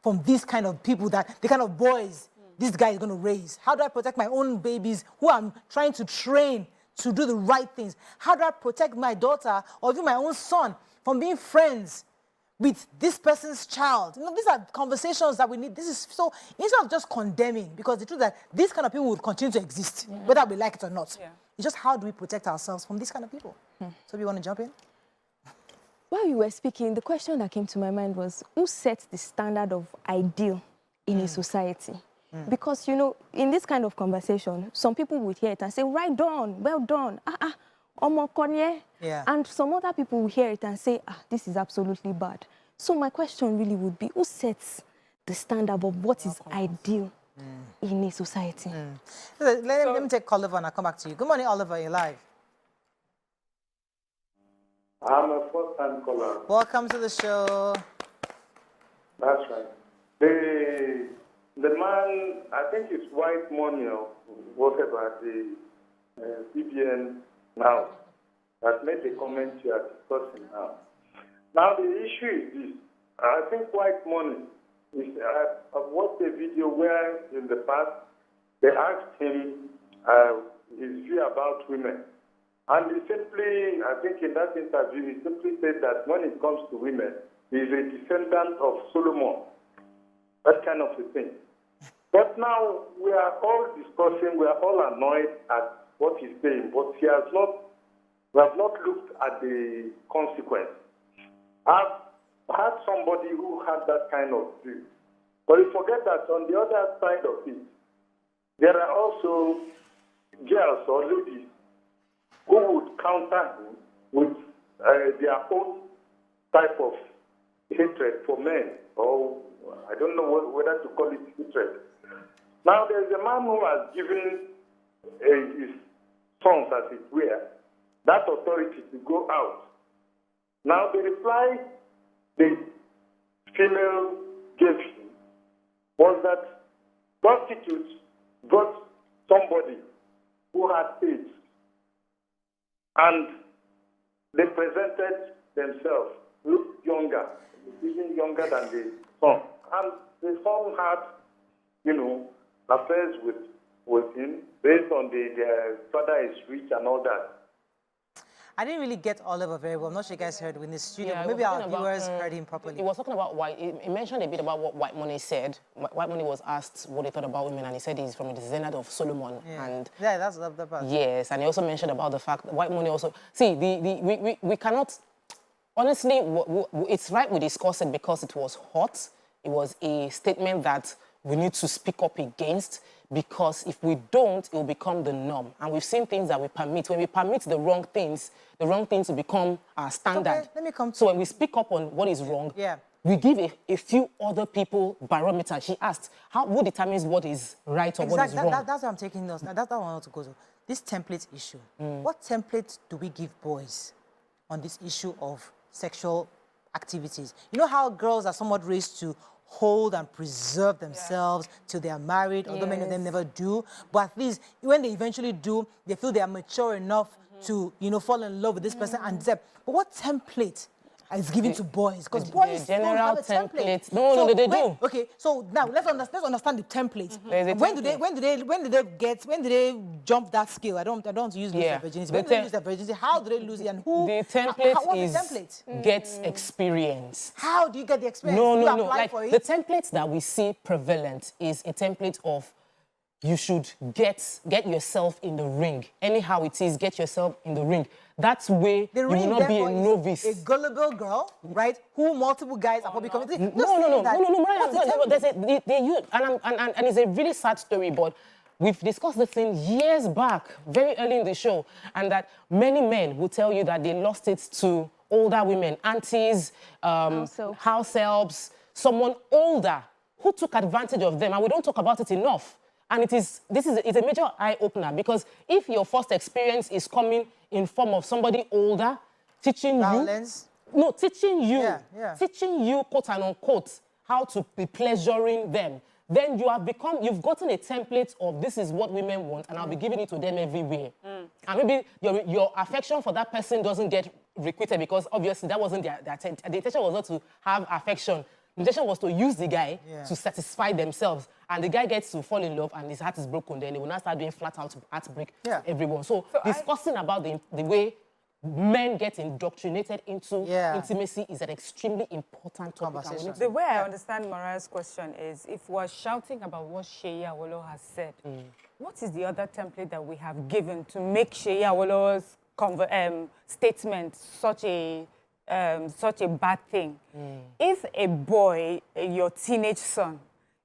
from these kind of people, the kind of boys this guy is going to raise? How do I protect my own babies who I'm trying to train to do the right things? How do I protect my daughter or even my own son from being friends with this person's child? These are conversations that we need. This is so, instead of just condemning, because the truth is that these kind of people will continue to exist, whether we like it or not. Yeah. It's just how do we protect ourselves from these kind of people? So you want to jump in? While you were speaking, the question that came to my mind was, who sets the standard of ideal in a society? Because, in this kind of conversation, some people would hear it and say, right done, well done, omo konye. Yeah. And some other people will hear it and say, this is absolutely bad. So my question really would be, who sets the standard of what is ideal in a society? Let me take Oliver and I'll come back to you. Good morning, Oliver, you're live. I'm a first-time caller. Welcome to the show. That's right. The man, I think it's White Money or whatever, the BBN now, that made the comment you are discussing now. Now the issue is this. I think White Money is, I've watched a video where in the past they asked him his view about women. And he simply, I think in that interview, he simply said that when it comes to women, he's a descendant of Solomon. That kind of a thing. But now we are all discussing, we are all annoyed at what he's saying, but we have not looked at the consequence. I've had somebody who had that kind of view. But you forget that on the other side of it, there are also girls or ladies who would counter him with their own type of hatred for men, or I don't know whether to call it hatred. Now there's a man who has given his sons, as it were, that authority to go out. Now, the reply the female gave him was that prostitutes got somebody who had AIDS, and they presented themselves, looked younger, even younger than the son, and the son had, affairs with him based on their father is rich and all that. I didn't really get Oliver very well. I'm not sure you guys heard him in the studio, but maybe our viewers heard him properly. He was talking about he mentioned a bit about what White Money said. White Money was asked what he thought about women, and he said he's from the descendant of Solomon. Yeah, and that's the part. Yes, and he also mentioned about the fact that White Money also... See, we cannot... Honestly, it's right we discuss it because it was hot. It was a statement that we need to speak up against, because if we don't, it will become the norm. And we've seen things that we permit. When we permit the wrong things will become our standard. Okay, let me come to... So when we speak up on what is wrong, we give a few other people barometer. She asked, who determines what is right or what is wrong? That's what I'm taking notes. That's what I want to go to. This template issue. What template do we give boys on this issue of sexual activities? You know how girls are somewhat raised to hold and preserve themselves till they are married, although many of them never do. But at least when they eventually do, they feel they are mature enough to, fall in love with this person and accept. But what template is given to boys? Because boys don't have a template. No, they do. Okay, so now let's understand the template. When do they jump that scale? I don't want to use lose their virginity. When do they lose their virginity? How do they lose it? And who? The template what's the template? Gets experience. How do you get the experience? No. Like for it? The template that we see prevalent is a template of you should get yourself in the ring. Anyhow it is, get yourself in the ring. That's way you will not be a novice. A gullible girl, right? Who multiple guys are probably coming. No, they use, and it's a really sad story, but we've discussed this thing years back, very early in the show, and that many men will tell you that they lost it to older women, aunties, house helps, someone older who took advantage of them, and we don't talk about it enough. And it's a major eye-opener, because if your first experience is coming in form of somebody older, teaching you, quote and unquote, how to be pleasuring them, then you've gotten a template of this is what women want, and I'll be giving it to them everywhere. And maybe your affection for that person doesn't get requited, because obviously that wasn't their intent. The intention was not to have affection. The intention was to use the guy to satisfy themselves. And the guy gets to fall in love and his heart is broken. Then they will now start doing flat-out heartbreak to everyone. So discussing about the way men get indoctrinated into intimacy is an extremely important topic. The way I understand Mariah's question is, if we're shouting about what Seyi Awolowo has said, what is the other template that we have given to make Seyi Awolowo's statement such a bad thing? If a boy, your teenage son,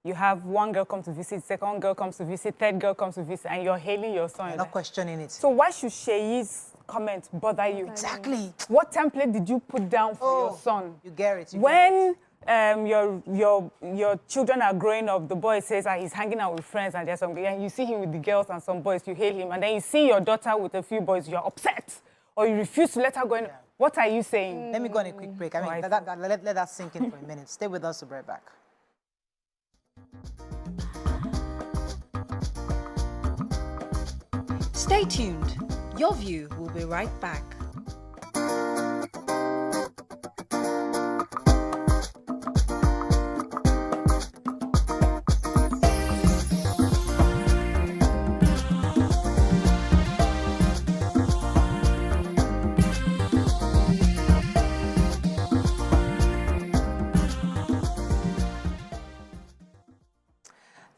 you have one girl come to visit, second girl comes to visit, third girl comes to visit, and you're hailing your son. You're not questioning it. So why should Seyi's comment bother you? Exactly. What template did you put down for your son? You get it. When your children are growing up, the boy says he's hanging out with friends and there's some, and you see him with the girls and some boys, you hail him, and then you see your daughter with a few boys, you're upset, or you refuse to let her go in. What are you saying? Let me go on a quick break. Let that sink in for a minute. Stay with us, we'll be right back. Stay tuned. Your View will be right back.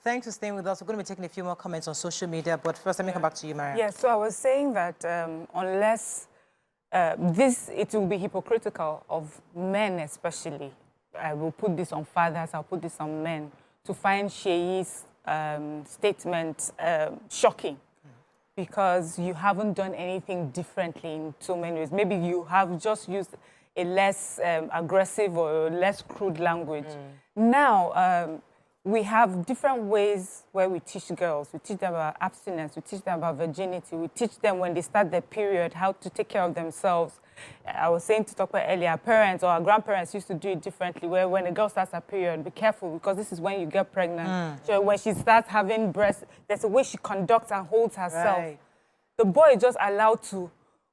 Thanks for staying with us. We're going to be taking a few more comments on social media, but first let me come back to you, Maria. Yes, so I was saying that unless it will be hypocritical of men especially, I will put this on fathers, I'll put this on men, to find Seyi's statement shocking, because you haven't done anything differently in so many ways. Maybe you have just used a less aggressive or less crude language. Now, we have different ways where we teach girls. We teach them about abstinence. We teach them about virginity. We teach them when they start their period, how to take care of themselves. I was saying to Tope earlier, parents or our grandparents used to do it differently, where when a girl starts her period, be careful because this is when you get pregnant. So when she starts having breasts, there's a way she conducts and holds herself. Right. The boy is just allowed to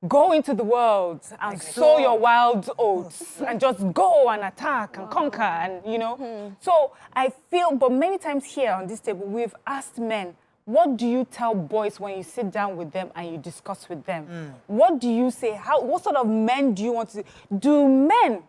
go into the world and sow your wild oats and just go and attack and conquer and, you know. So I feel, but many times here on this table, we've asked men, what do you tell boys when you sit down with them and you discuss with them? What do you say? What sort of men do you want to see? Do men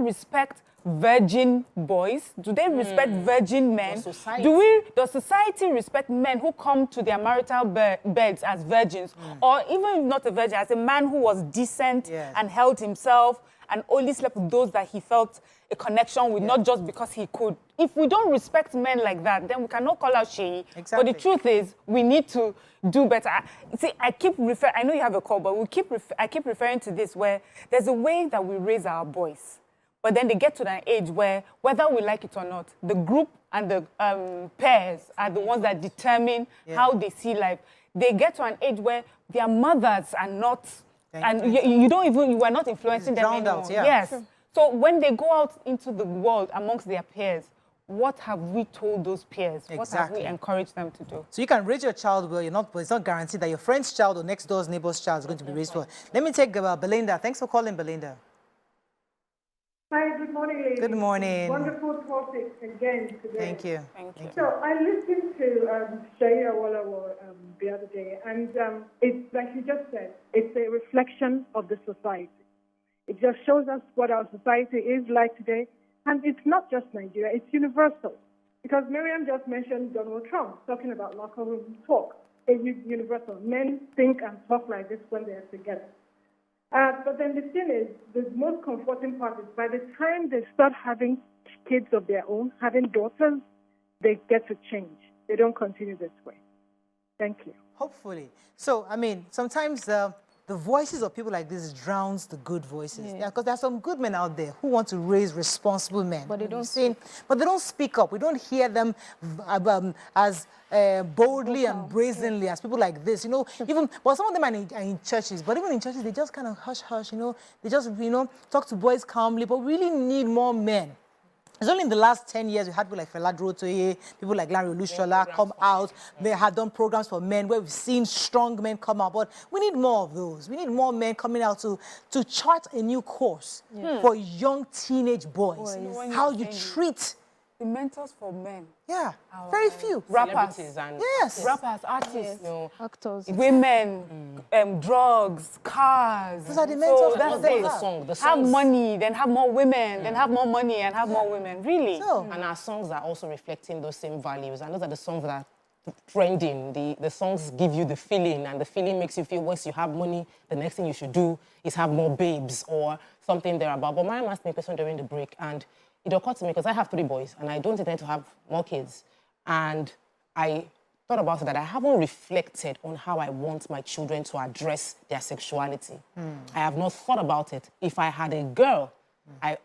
respect virgin boys? Do they respect virgin men? Does society respect men who come to their marital beds as virgins? Or even if not a virgin, as a man who was decent and held himself and only slept with those that he felt a connection with, not just because he could. If we don't respect men like that, then we cannot call out Seyi. Exactly. But the truth is, we need to do better. See, I know you have a call, but I keep referring to this where there's a way that we raise our boys. But then they get to that age where, whether we like it or not, the group and the pairs are the ones that determine how they see life. They get to an age where their mothers are not, you are not influencing them anymore. Out, yeah. Yes. So when they go out into the world amongst their peers, what have we told those peers? Exactly. What have we encouraged them to do? So you can raise your child well, but it's not guaranteed that your friend's child or next door's neighbor's child is going to be raised well. Let me take Belinda. Thanks for calling, Belinda. Hi, good morning, ladies. Good morning. Wonderful topic again today. Thank you. Thank you. So I listened to Seyi Awolowo the other day, and it's like you just said, it's a reflection of the society. It just shows us what our society is like today, and it's not just Nigeria, it's universal. Because Miriam just mentioned Donald Trump talking about locker room talk. It's universal. Men think and talk like this when they're together. But then the thing is, the most comforting part is by the time they start having kids of their own, having daughters, they get to change. They don't continue this way. Thank you. Hopefully. So, I mean, sometimes the voices of people like this drowns the good voices. Yeah, because there are some good men out there who want to raise responsible men. But they don't But they don't speak up. We don't hear them as boldly and brazenly as people like this. You know, well, some of them are in churches, but even in churches, they just kind of hush, you know. They just, talk to boys calmly, but we really need more men. It's only in the last 10 years we had people like Fela Drotoye, people like Larry Olushola come out. They had done programs for men where we've seen strong men come out. But we need more of those. We need more men coming out to chart a new course for young teenage boys. How you treat The mentors for men. Yeah, very few. Rappers. And Rappers, artists. Actors. Women, drugs, cars. Those are the mentors. So that's the songs. Have money, then have more women, then have more money and have more women. Really? So, and our songs are also reflecting those same values. And those are the songs that are trending. The songs give you the feeling, and the feeling makes you feel once you have money, the next thing you should do is have more babes or something thereabout. But Mariam asked me a question during the break, and it occurred to me because I have 3 boys and I don't intend to have more kids. And I thought about it that I haven't reflected on how I want my children to address their sexuality. I have not thought about it. If I had a girl, the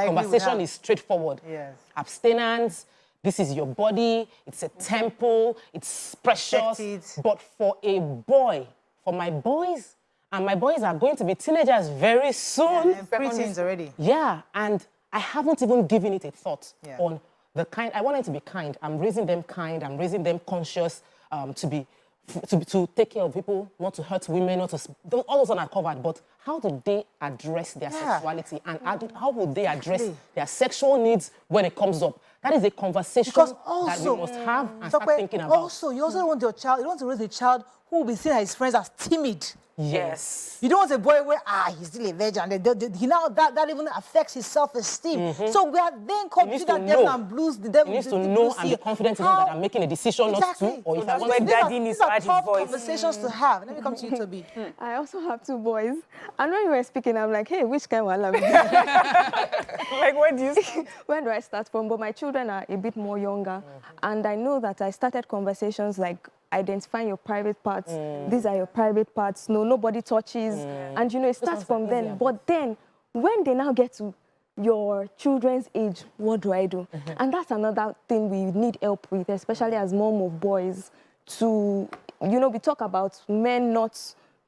conversation is straightforward. Yes. Abstinence, this is your body, it's a temple, it's precious. But for a boy, for my boys, and my boys are going to be teenagers very soon. Yeah, pre-teens already. Yeah, and I haven't even given it a thought on the kind. I want them to be kind. I'm raising them kind. I'm raising them conscious to take care of people, not to hurt women, not to... All those are covered, but how do they address their sexuality? And how will they address their sexual needs when it comes up? That is a conversation that we must have and start thinking about. Also, you also want your child, you want to raise a child who will be seen by his friends as timid. Yes. You don't want a boy where, he's still a virgin. That even affects his self-esteem. So we are then called to that devil and blues. The devil needs to know and be confident enough that I'm making a decision not to. Or if I want to. Daddy needs to add his voice. Conversations to have. Let me come to you, Toby. I also have 2 boys. And when you were speaking, I'm like, hey, which kind of love? Like, where do you start? Where do I start from? But my children are a bit more younger. And I know that I started conversations like, identifying your private parts. These are your private parts. No, nobody touches. And, it starts from then. But then, when they now get to your children's age, what do I do? And that's another thing we need help with, especially as mom of boys, to, you know, we talk about men not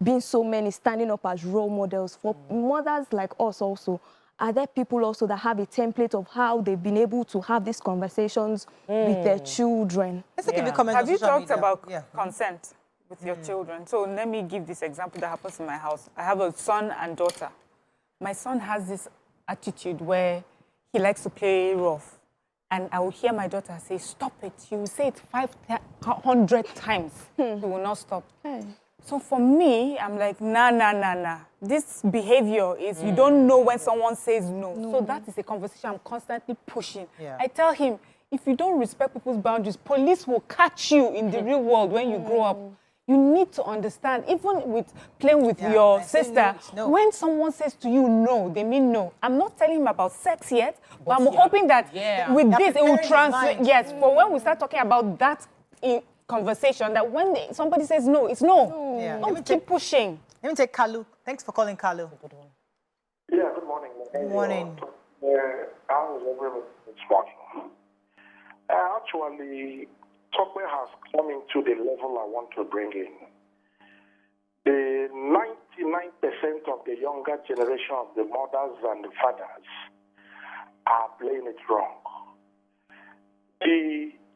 being so many, standing up as role models. For mothers like us also, are there people also that have a template of how they've been able to have these conversations with their children? Let's give you comments Have on you social talked media. about consent with your children? So let me give this example that happens in my house. I have a son and daughter. My son has this attitude where he likes to play rough. And I will hear my daughter say, stop it. You will say it 500 times. He will not stop. So for me, I'm like, nah. This behavior is, you don't know when someone says no. So that is a conversation I'm constantly pushing. I tell him, if you don't respect people's boundaries, police will catch you in the real world when you grow up. You need to understand, even with playing with your sister, when someone says to you no, they mean no. I'm not telling him about sex yet, but I'm hoping that with this, it will translate. Yes, for when we start talking about that conversation, that when somebody says no, it's no. Don't keep pushing. Let me take Kalu. Thanks for calling, Kalu. Yeah, good morning. Good morning. How is everyone this morning? Actually, Tope has come into the level I want to bring in. The 99% of the younger generation of the mothers and the fathers are playing it wrong.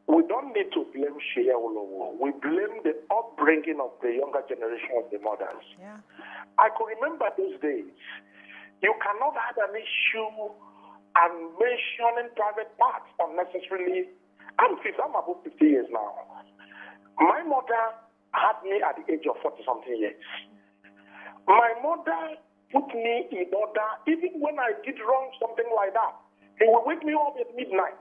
We don't need to blame Seyi Awolowo. We blame the upbringing of the younger generation of the mothers. I could remember those days. You cannot have an issue and mentioning private parts unnecessarily. I'm above 50 years now. My mother had me at the age of 40-something years. My mother put me in order, even when I did wrong, something like that. He would wake me up at midnight.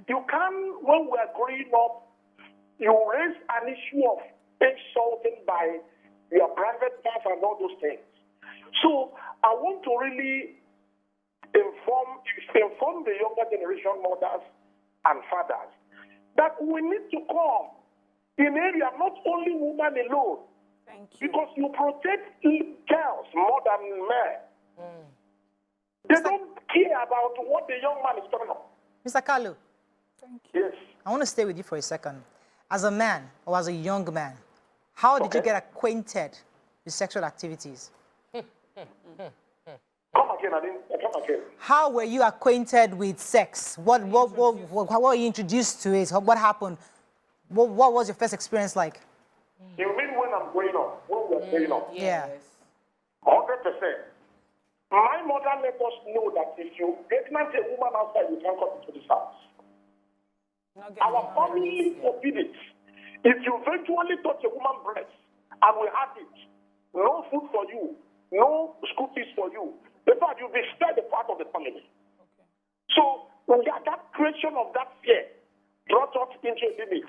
You can, when we are growing up, you raise an issue of insulting by your private parts and all those things. So I want to really inform the younger generation mothers and fathers that we need to come in area, not only women alone. Thank you. Because you protect girls more than men. They don't care about what the young man is talking about. Mr. Kalu. Thank you. Yes. I want to stay with you for a second. As a man or as a young man, how did you get acquainted with sexual activities? Come again. How were you acquainted with sex? How were you introduced to it? What happened? What was your first experience like? You mean when I'm growing up? When we're growing up? Yeah. 100%. My mother let us know that if you pregnant a woman outside, you can't come into this house. Our family forbid it. If you eventually touch a woman's breast and we have it, no food for you, no school fees for you. In fact, you'll be spared a part of the family. Okay. So that creation of that fear brought us into a limit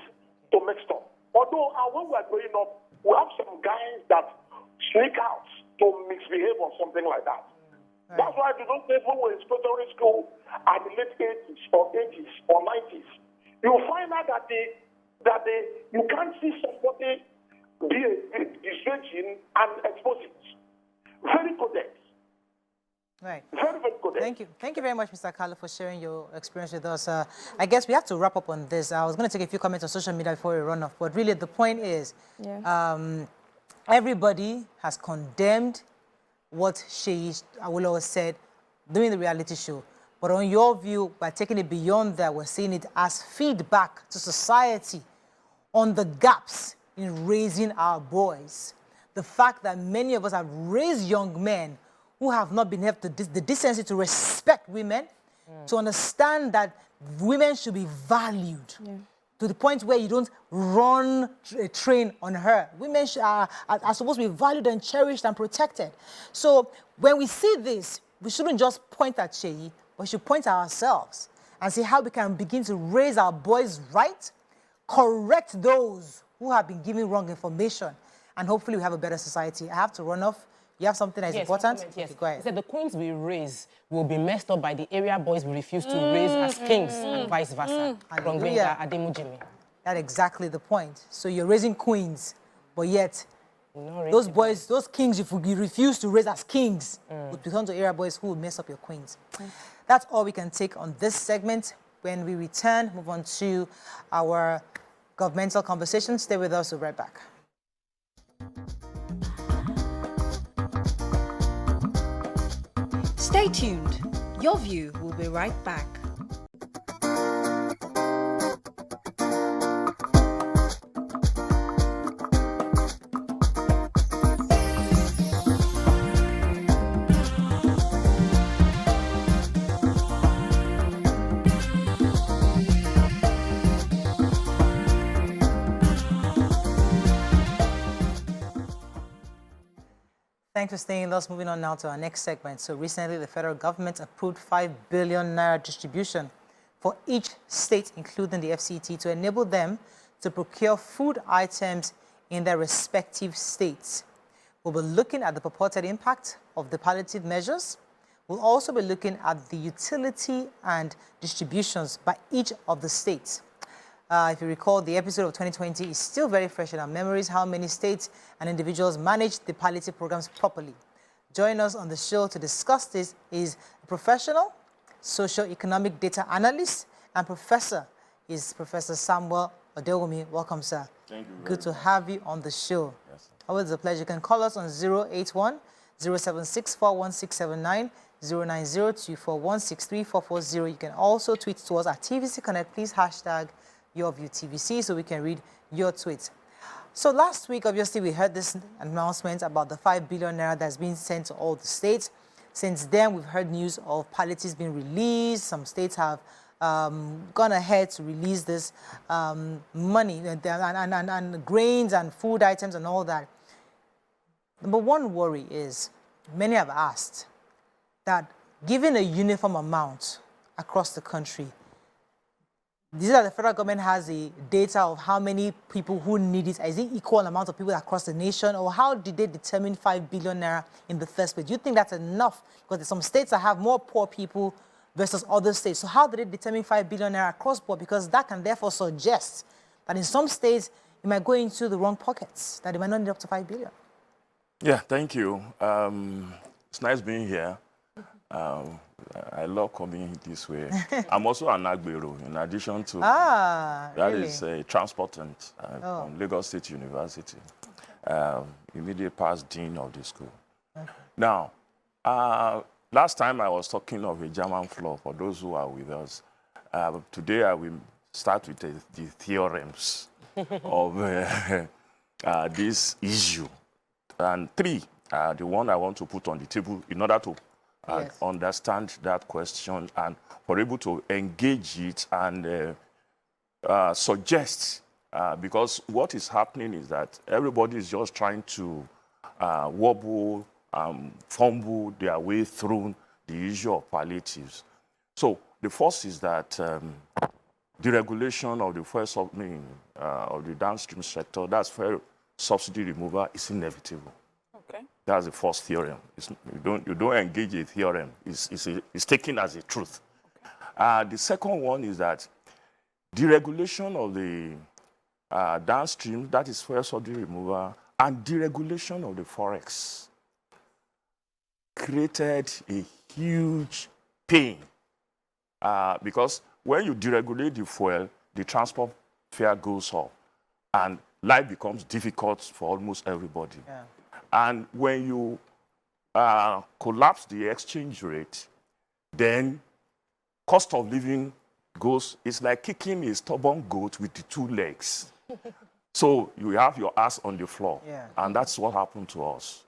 to make stop. Although when we are growing up, we have some guys that sneak out to misbehave or something like that. Right. That's why you don't say when we're in secondary school at the late 80s or 80s or 90s, you'll find out that you can't see somebody be a virgin and expose it. Very codex. Right. Very, very codex. Thank you. Thank you very much, Mr. Kalu, for sharing your experience with us. I guess we have to wrap up on this. I was going to take a few comments on social media before we run off, but really the point is everybody has condemned what Seyi Awolowo said during the reality show. But on your view, by taking it beyond that, we're seeing it as feedback to society on the gaps in raising our boys. The fact that many of us have raised young men who have not been able to the decency to respect women, to understand that women should be valued to the point where you don't run a train on her. Women are supposed to be valued and cherished and protected. So when we see this, we shouldn't just point at Seyi, but we should point at ourselves and see how we can begin to raise our boys right, correct those who have been giving wrong information, and hopefully we have a better society. I have to run off. You have something that is important? Yes. Okay, go ahead. He said the queens we raise will be messed up by the area boys we refuse to raise as kings and vice versa. From Gbenga Ademujimi. That's exactly the point. So you're raising queens, but yet Those boys, those kings, if you refuse to raise as kings, would become to area boys who would mess up your queens. That's all we can take on this segment. When we return, move on to our governmental conversation. Stay with us, we'll be right back. Stay tuned. Your View will be right back. Thanks for staying with us. Moving on now to our next segment. So recently, the federal government approved 5 billion naira distribution for each state, including the FCT, to enable them to procure food items in their respective states. We'll be looking at the purported impact of the palliative measures. We'll also be looking at the utility and distributions by each of the states. If you recall, the episode of 2020 is still very fresh in our memories, how many states and individuals managed the palliative programs properly. Joining us on the show to discuss this is a professional, socio-economic data analyst, and professor is Professor Samuel Odewumi. Welcome, sir. Thank you. Good to have you on the show. Yes. Always a pleasure. You can call us on 081 076 41679, 090 241 You can also tweet to us at TVC Connect. Please hashtag YourViewTVC so we can read your tweets. So last week, obviously, we heard this announcement about the 5 billion naira that's been sent to all the states. Since then, we've heard news of palliatives being released. Some states have gone ahead to release this money and grains and food items and all that. Number one worry is, many have asked that given a uniform amount across the country, these are the federal government has the data of how many people who need it. Is it equal amount of people across the nation, or how did they determine 5 billion naira in the first place? Do you think that's enough? Because there's some states that have more poor people versus other states. So how did they determine 5 billion naira across board? Because that can therefore suggest that in some states it might go into the wrong pockets, that it might not need up to 5 billion. Yeah, thank you. It's nice being here. I love coming this way. I'm also an Agbero, in addition to that really? is a transportant from Lagos State University, immediate past dean of the school. Okay. Now, last time I was talking of a German flaw for those who are with us. Today I will start with the theorems of this issue. And 3 are the one I want to put on the table in order to understand that question and for able to engage it and suggest, because what is happening is that everybody is just trying to wobble, fumble their way through the issue of palliatives. So the first is that the regulation of the fuel supply of the downstream sector, that's fuel subsidy removal, is inevitable. That's the first theorem. You don't engage a theorem. It's taken as a truth. The second one is that deregulation of the downstream, that is fuel subsidy removal, and deregulation of the forex created a huge pain. Because when you deregulate the fuel, the transport fare goes up, and life becomes difficult for almost everybody. Yeah. And when you collapse the exchange rate, then cost of living goes, it's like kicking a stubborn goat with the 2 legs. So you have your ass on the floor. Yeah. And that's what happened to us.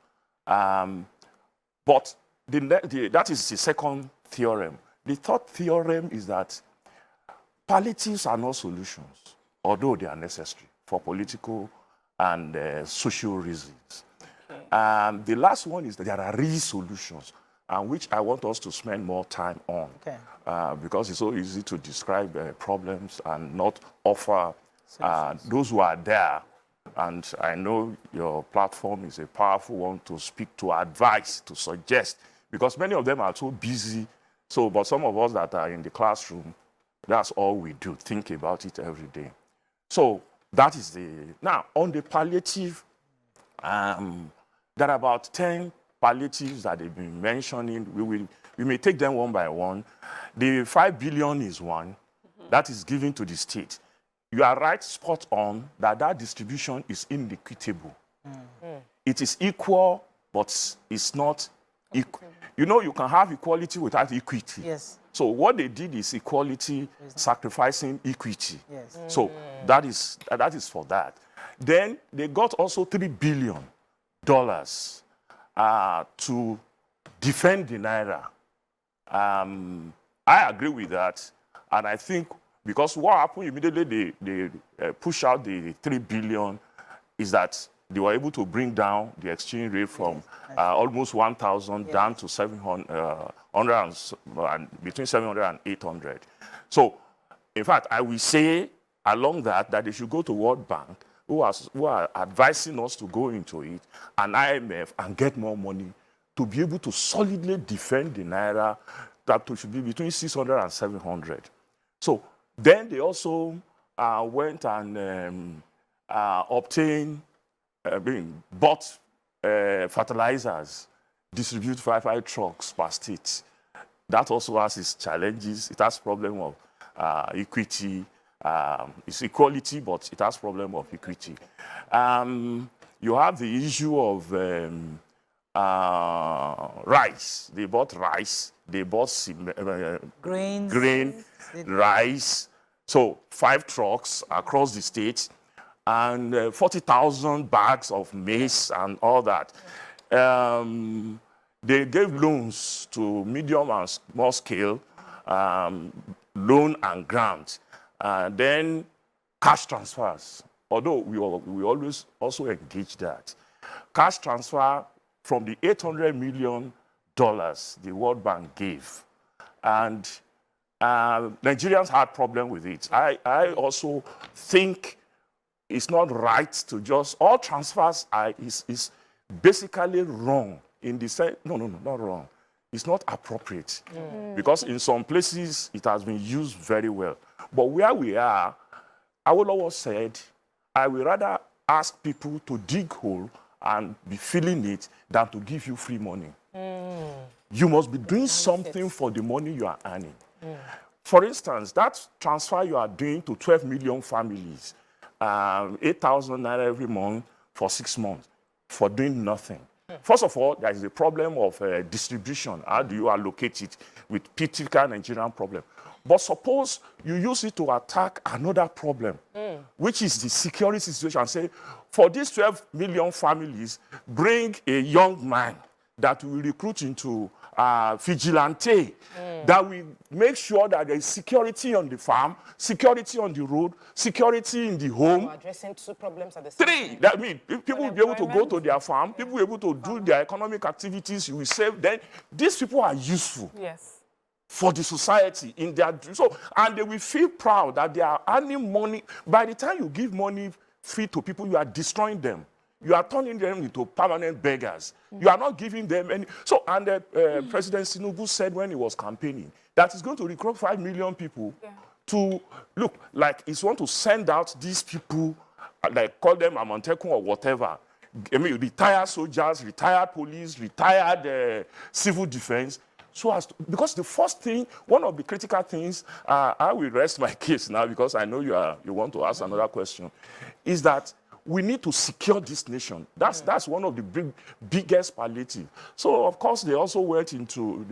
But that is the second theorem. The third theorem is that palliatives are not solutions, although they are necessary for political and social reasons. The last one is that there are real solutions, which I want us to spend more time on, because it's so easy to describe problems and not offer those who are there. And I know your platform is a powerful one to speak, to advise, to suggest, because many of them are so busy. So, but some of us that are in the classroom, that's all we do, think about it every day. So that is now on the palliative There are about 10 palliatives that they've been mentioning. We may take them one by one. The 5 billion is one that is given to the state. You are right, spot on, that distribution is inequitable. It is equal, but it's not equal. You know, you can have equality without equity. Yes. So what they did is equality, sacrificing equity. Yes. So that is for that. Then they got also $3 billion to defend the Naira. I agree with that. And I think because what happened immediately, they push out the $3 billion is that they were able to bring down the exchange rate from almost 1,000 down to 700, between 700 and 800. So, in fact, I will say along that they should go to World Bank, who are advising us to go into it, and IMF, and get more money to be able to solidly defend the Naira that should be between 600 and 700. So then they also went and bought fertilizers, distribute 5 trucks per state. That also has its challenges. It has problem of equity. It's equality, but it has problem of equity. You have the issue of rice. They bought rice. They bought grain, rice. So 5 trucks across the state, and 40,000 bags of maize and all that. They gave loans to medium and small scale, loan and grant. Then cash transfers, although we always also engage that. Cash transfer from the $800 million the World Bank gave. And Nigerians had problem with it. I also think it's not right to just, all transfers is basically wrong in the sense, no, not wrong. It's not appropriate. Because in some places it has been used very well. But where we are, Awolowo said, I will rather ask people to dig hole and be filling it than to give you free money. You must be doing something for the money you are earning. For instance, that transfer you are doing to 12 million families, 8,000 naira every month for 6 months, for doing nothing. First of all, there is a problem of distribution. How do you allocate it with typical Nigerian problem? But suppose you use it to attack another problem, which is the security situation. Say, for these 12 million families, bring a young man that will recruit into vigilante, that will make sure that there is security on the farm, security on the road, security in the home. We're addressing 2 problems at the same time. 3, that means people will be able to go to their farm, people will be able to do their economic activities, you will save them. These people are useful. Yes. For the society in their and they will feel proud that they are earning money. By the time you give money free to people, you are destroying them. You are turning them into permanent beggars. You are not giving them any. So, and President Tinubu said when he was campaigning that he's going to recruit 5 million people to look like he's want to send out these people, like call them Amontekun or whatever. I mean, retired soldiers, retired police, retired civil defense. So as to, because the first thing, one of the critical things, I will rest my case now because I know you want to ask another question, is that we need to secure this nation. That's one of the biggest palliative. So of course they also went into.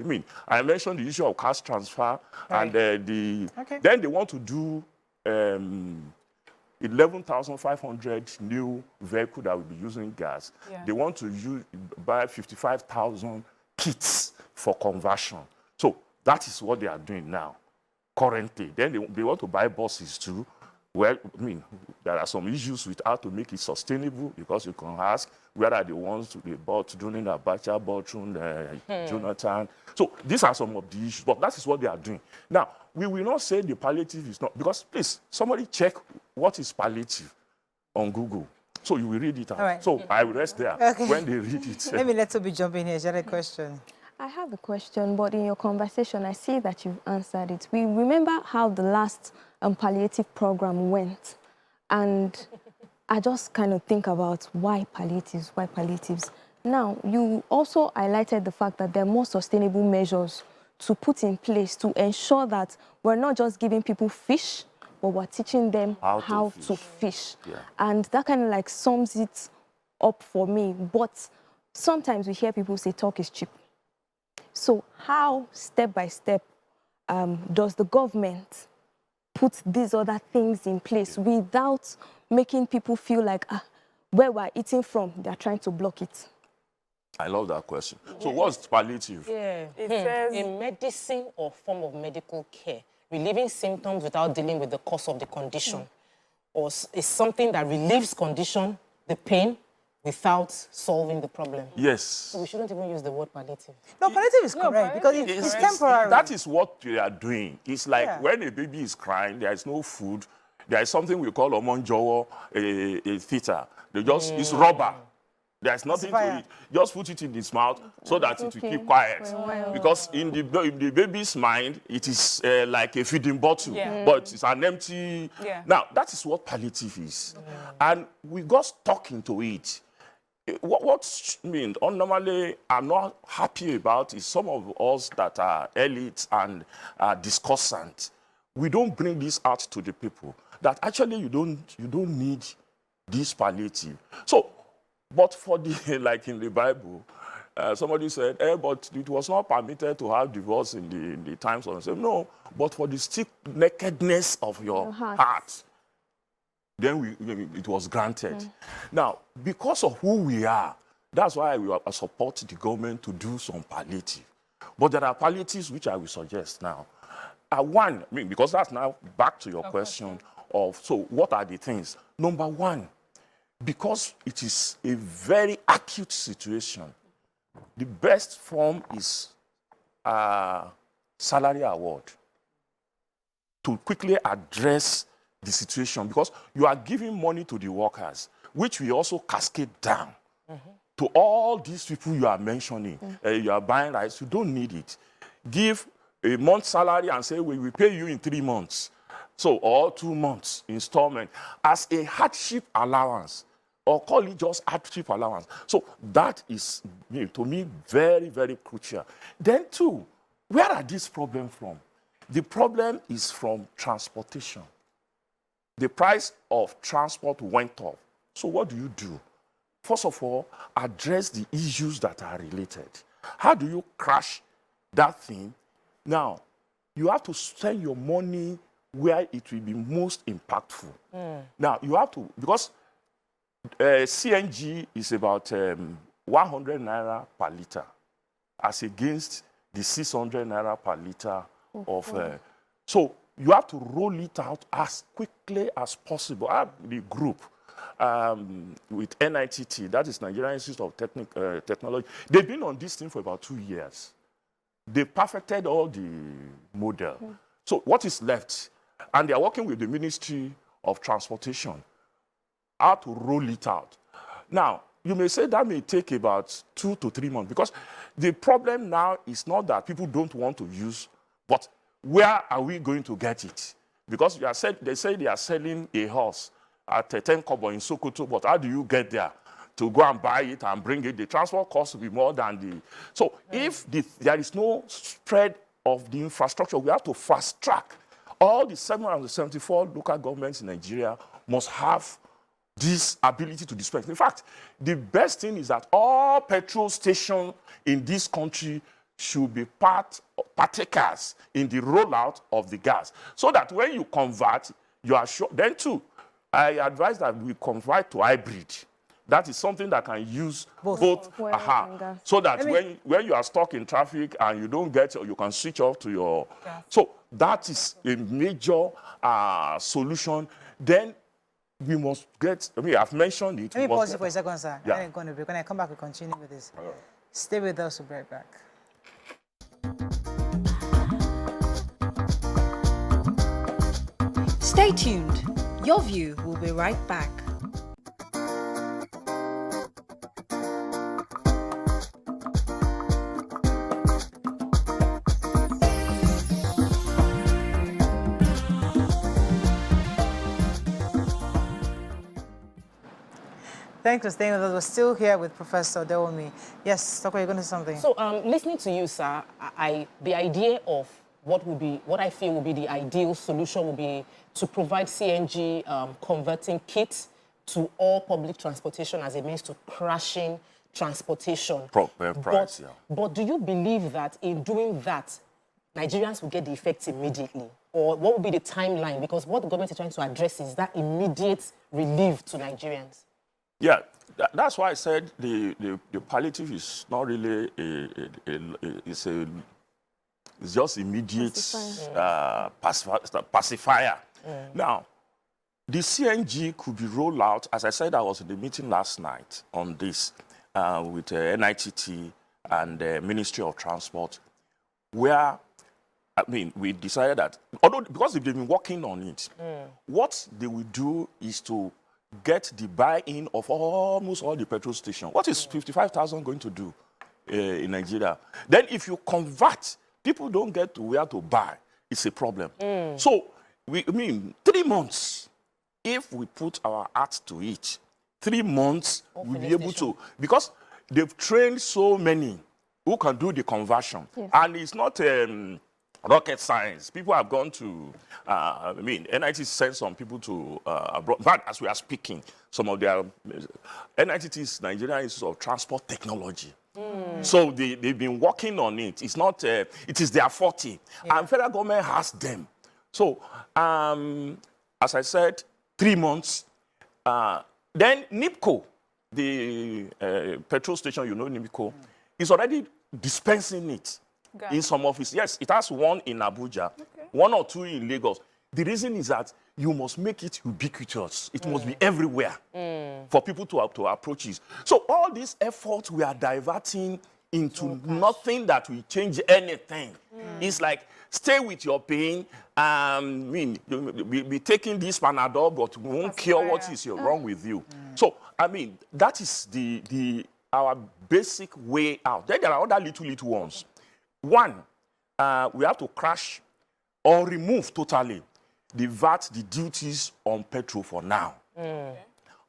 I mentioned the issue of cash transfer, and then they want to do 11,500 new vehicle that will be using gas. They want to buy 55,000 kits for conversion. So that is what they are doing now, currently. Then they want to buy buses too. Well, there are some issues with how to make it sustainable, because you can ask where are the ones to be bought during Abacha, Jonathan. So these are some of the issues, but that is what they are doing. Now, we will not say the palliative is not, because please, somebody check what is palliative on Google. So you will read it out. Right. So I will rest there when they read it. Maybe let's be jumping here. Is there a question? I have a question, but in your conversation, I see that you've answered it. We remember how the last palliative program went, and I just kind of think about why palliatives, why palliatives. Now, you also highlighted the fact that there are more sustainable measures to put in place to ensure that we're not just giving people fish, but we're teaching them how to fish. Yeah. And that kind of like sums it up for me. But sometimes we hear people say talk is cheap. So how, step by step, does the government put these other things in place without making people feel like, where we're eating from, they're trying to block it? I love that question. So what's palliative? Yeah. It says a medicine or form of medical care, relieving symptoms without dealing with the cause of the condition. Or is something that relieves condition, the pain, without solving the problem. Yes. So we shouldn't even use the word palliative. No, palliative is correct because it's temporary. That is what they are doing. It's like when a baby is crying, there is no food. There is something we call omonjowo, a theta. They just, it's rubber. There's nothing to it. Just put it in its mouth so that it will keep quiet. Because in the baby's mind, it is like a feeding bottle, but it's an empty. Now, that is what palliative is. And we got stuck into it. What normally I'm not happy about is some of us that are elites and are discussant. We don't bring this out to the people that actually you don't need this palliative. So, but for the like in the Bible, somebody said, but it was not permitted to have divorce in the times of. Said, no, but for the stiff nakedness of your heart. Then it was granted. Now, because of who we are, that's why we support the government to do some palliative. But there are palliatives which I will suggest now. One, because that's now back to your question of, so what are the things? Number one, because it is a very acute situation, the best form is salary award to quickly address the situation, because you are giving money to the workers, which we also cascade down to all these people you are mentioning. You are buying rice, you don't need it. Give a month's salary and say, we will pay you in 3 months. So, or 2 months installment as a hardship allowance, or call it just hardship allowance. So that is, to me, very, very crucial. Then two, where are these problems from? The problem is from transportation. The price of transport went up. So what do you do? First of all, address the issues that are related. How do you crash that thing? Now, you have to spend your money where it will be most impactful. Now, you have to, because CNG is about 100 naira per liter, as against the 600 naira per liter of. So you have to roll it out as quickly as possible. I have the group with NITT, that is Nigerian Institute of Technology. They've been on this thing for about 2 years. They perfected all the model. So what is left? And they are working with the Ministry of Transportation how to roll it out. Now, you may say that may take about 2 to 3 months, because the problem now is not that people don't want to use, but where are we going to get it? Because they say they are selling a horse at 10 kobo in Sokoto, but how do you get there to go and buy it and bring it? The transport cost will be more than the... So if there is no spread of the infrastructure, we have to fast track. All the 774 local governments in Nigeria must have this ability to dispense. In fact, the best thing is that all petrol stations in this country should be partakers in the rollout of the gas, so that when you convert, you are sure. Then too, I advise that we convert to hybrid. That is something that can use both so that when you are stuck in traffic and you don't get, you can switch off to your... So that is a major solution. Then we must get... I've mentioned it. Let me pause you for a second, sir. Yeah. When I come back, we continue with this. Stay with us, we'll be right back. Stay tuned. Your View will be right back. Thanks for staying with us. We're still here with Professor Dewomi. Yes, Tope, you're going to say something. So, listening to you, sir, the idea of what I feel will be the ideal solution will be to provide CNG converting kits to all public transportation as a means to crashing transportation. Price, yeah. But do you believe that in doing that, Nigerians will get the effects immediately? Or what will be the timeline? Because what the government is trying to address is that immediate relief to Nigerians. Yeah, that's why I said the palliative is not really it's just immediate pacifier. Now, the CNG could be rolled out. As I said, I was in the meeting last night on this with NITT and the Ministry of Transport, where, I mean, we decided that, although because they've been working on it, what they will do is to get the buy-in of almost all the petrol stations. What is 55,000 going to do in Nigeria? Then if you convert, people don't get to where to buy. It's a problem. So, I mean, 3 months, if we put our heart to it, 3 months, we'll be able to, because they've trained so many who can do the conversion. Yes. And it's not rocket science. People have gone to, I mean, NIT sent some people to abroad. In fact, as we are speaking, some of their, NIT is Nigerian Institute of Transport Technology. So they've been working on it. It's not, it is their forte. Yeah. And federal government has them. So, as I said, 3 months. Then NIPCO, the petrol station, you know NIPCO, is already dispensing it in some offices. Yes, it has one in Abuja, 1 or 2 in Lagos. The reason is that you must make it ubiquitous. It must be everywhere for people to approach it. So all these efforts we are diverting into nothing that will change anything. It's like, stay with your pain. I mean, be taking this Panadol, but we won't cure what is wrong with you. So, I mean, that is our basic way out. Then there are other little ones. One, we have to crash or remove totally the VAT, the duties on petrol for now.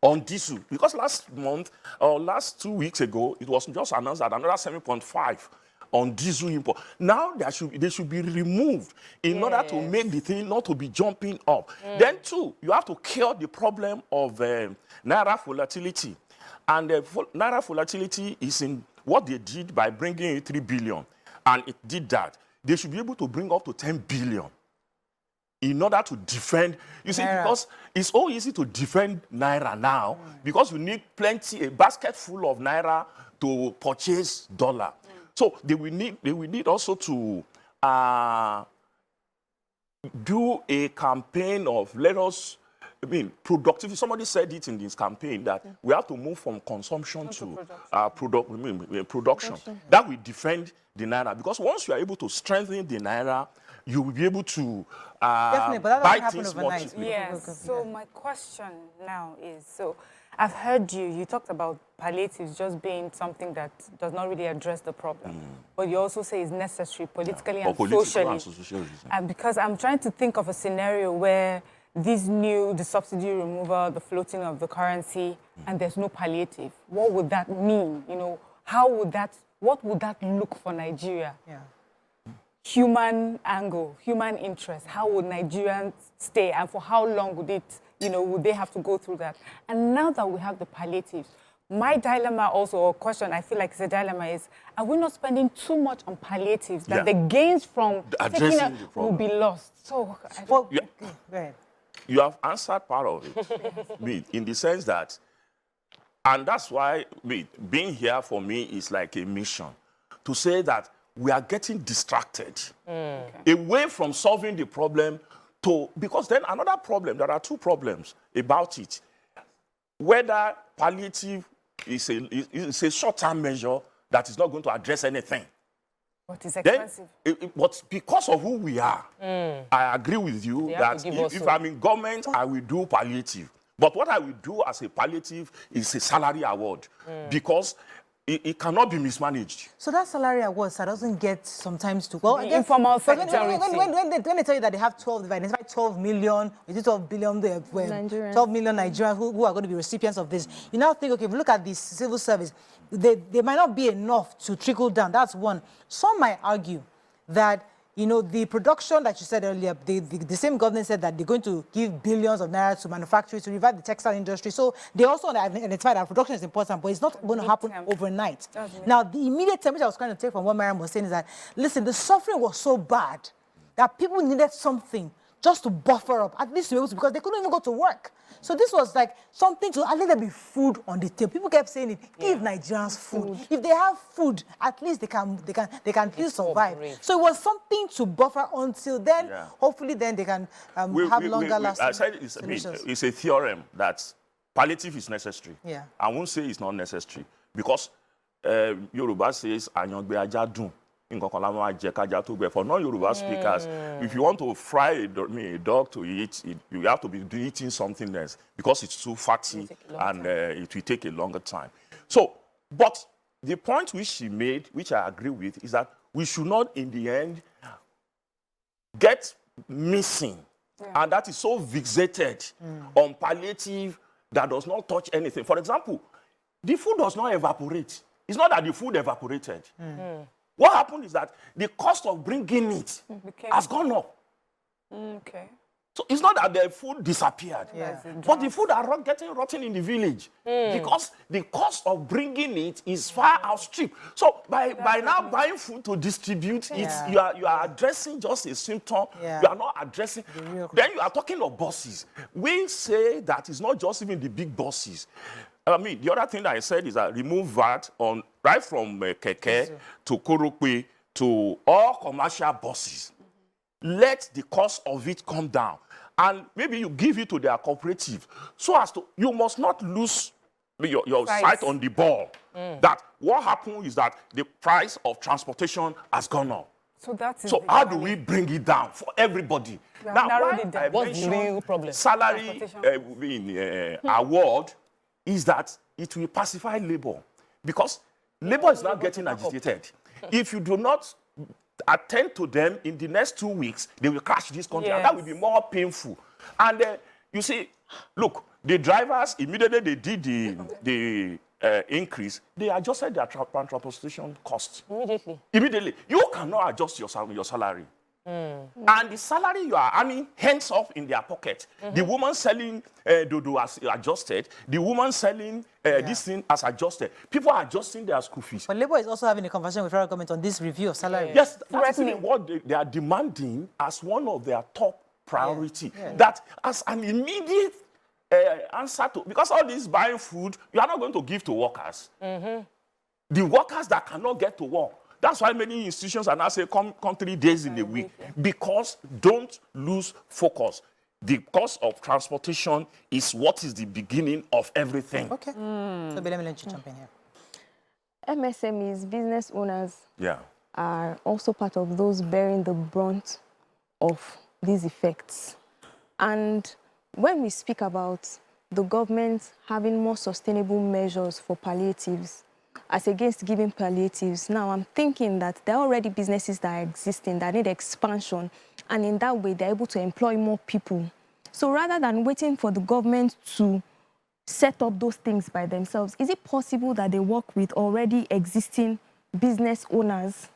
On diesel, because last month or last 2 weeks ago, it was just announced that another 7.5 on diesel import. Now they should be removed in order to make the thing not to be jumping up. Then two, you have to cure the problem of naira volatility. And naira volatility is in what they did by bringing in 3 billion. And it did that. They should be able to bring up to 10 billion in order to defend. You see, because it's so easy to defend naira now because you need a basket full of naira to purchase dollar. So they will need also to do a campaign of productivity. Somebody said it in this campaign that we have to move from consumption to production. That will defend the naira, because once you are able to strengthen the naira, you will be able to definitely, but that doesn't happen overnight. Yes. So my question now is, so I've heard you talked about palliatives just being something that does not really address the problem. But you also say it's necessary politically and socially. And because I'm trying to think of a scenario where the subsidy removal, the floating of the currency, and there's no palliative. What would that mean? You know, what would that look for Nigeria? Human angle, human interest. How would Nigerians stay, and for how long would would they have to go through that? And now that we have the palliatives, my dilemma also, or question I feel like it's a dilemma, is, are we not spending too much on palliatives that the gains from taking it will be lost? So, go ahead. You have answered part of it, in the sense that, and that's why being here for me is like a mission, to say that we are getting distracted away from solving the problem because then another problem, there are two problems about it. Whether palliative is a short-term measure that is not going to address anything. But it's expensive. But because of who we are, I agree with you that if I'm in government, I will do palliative. But what I will do as a palliative is a salary award. Because it cannot be mismanaged. So that salary awards that doesn't get sometimes to, well, I guess, informal when they tell you that they have 12, they identify 12 million, is it 12 billion, 12 million Nigerians who are going to be recipients of this. You now think, okay, if you look at the civil service, they might not be enough to trickle down. That's one. Some might argue that, you know, the production that you said earlier, the same government said that they're going to give billions of naira to manufacturers to revive the textile industry. So they also identify that production is important, but it's not going to happen overnight. Now, the immediate term, which I was trying to take from what Mariam was saying, is that, listen, the suffering was so bad that people needed something just to buffer up, at least to be able to, because they couldn't even go to work. So this was like something to, at least there be food on the table. People kept saying it, give Nigerians food. If they have food, at least they can still survive. So it was something to buffer until then. Hopefully then they can have longer lasting. I said it's a theorem that palliative is necessary. I won't say it's not necessary because Yoruba says "Anyongbe aja dun." For non-Yoruba speakers, if you want to fry a dog to eat, you have to be eating something else because it's too fatty and it will take a longer time. So, but the point which she made, which I agree with, is that we should not, in the end, get missing. And that is so fixated on palliative that does not touch anything. For example, the food does not evaporate. It's not that the food evaporated. What happened is that the cost of bringing it has gone up. So it's not that the food disappeared, but the food are getting rotten in the village because the cost of bringing it is far outstripped. So by now buying food to distribute, you are addressing just a symptom. You are not addressing. Then you are talking of bosses. We say that it's not just even the big bosses. I mean, the other thing that I said is that remove VAT on right from Keke to Korokwe to all commercial buses. Let the cost of it come down. And maybe you give it to their cooperative. So as to, you must not lose your sight on the ball. That what happened is that the price of transportation has gone up. So how do we bring it down for everybody? Now, what's the real problem? Salary award is that it will pacify labor because labor is now getting agitated. If you do not attend to them in the next 2 weeks, they will crash this country, and that will be more painful. And you see, look, the drivers, immediately they did the increase, they adjusted their transportation costs. Immediately. You cannot adjust your salary. And the salary you are earning hands off in their pocket. The woman selling dodo has adjusted. The woman selling this thing has adjusted. People are adjusting their school fees. But Labour is also having a conversation with federal government on this review of salary. Yes, that's what they are demanding as one of their top priority. That as an immediate answer to, because all this buying food, you are not going to give to workers. The workers that cannot get to work. That's why many institutions are now saying come 3 days in a week. Because don't lose focus. The cost of transportation is what is the beginning of everything. Okay. So let me let you jump in here. MSMEs, business owners, are also part of those bearing the brunt of these effects. And when we speak about the government having more sustainable measures for palliatives, as against giving palliatives, now I'm thinking that there are already businesses that are existing that need expansion, and in that way they're able to employ more people. So rather than waiting for the government to set up those things by themselves, is it possible that they work with already existing business owners?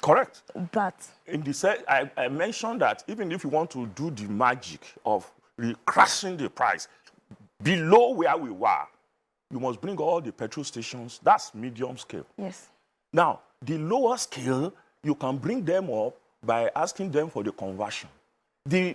Correct. That in the I mentioned that even if you want to do the magic of crashing the price below where we were, you must bring all the petrol stations. That's medium scale. Yes. Now, the lower scale, you can bring them up by asking them for the conversion. Then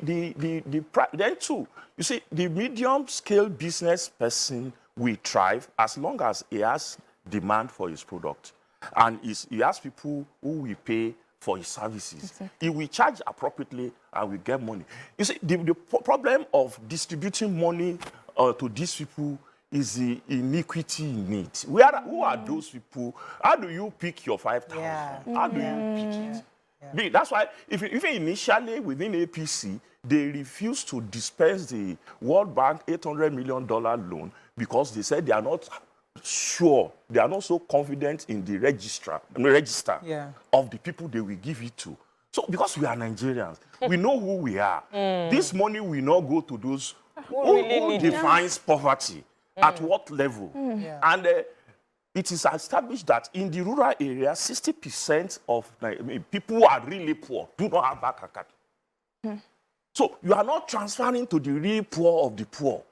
too, you see, the medium scale business person will thrive as long as he has demand for his product. And he has people who will pay for his services. Exactly. He will charge appropriately and will get money. You see, the problem of distributing money to these people is the iniquity in it. Who are those people? How do you pick your 5,000? How do you pick it? That's why, even initially within APC, they refused to dispense the World Bank $800 million loan because they said they are not sure, they are not so confident in the register of the people they will give it to. So, because we are Nigerians, we know who we are. This money will not go to those who defines poverty, at what level. And it is established that in the rural area, 60% of people who are really poor do not have bank account. So you are not transferring to the real poor of the poor.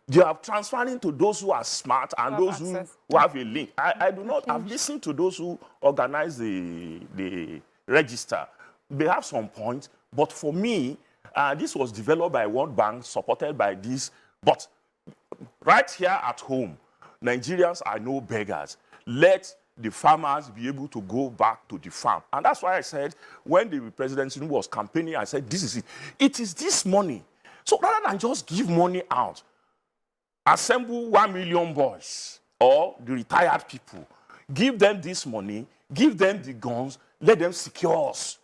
You are transferring to those who are smart and those who have a link. I do not. I've listened to those who organize the register. They have some points, but for me, this was developed by World Bank, supported by this. But right here at home, Nigerians are no beggars. Let the farmers be able to go back to the farm. And that's why I said, when the president was campaigning, I said, this is it. It is this money. So rather than just give money out, assemble 1 million boys or the retired people, give them this money, give them the guns, let them secure us.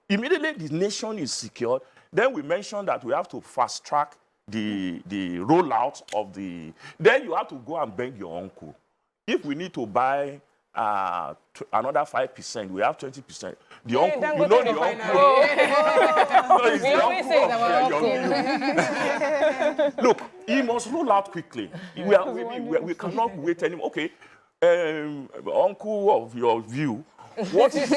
Immediately the nation is secured. Then we mentioned that we have to fast track the rollout of the... Then you have to go and beg your uncle. If we need to buy another 5%, we have 20%. The uncle, you know the uncle. No, it's the uncle. Look, he must roll out quickly. We cannot wait anymore. Okay, uncle of your view, what is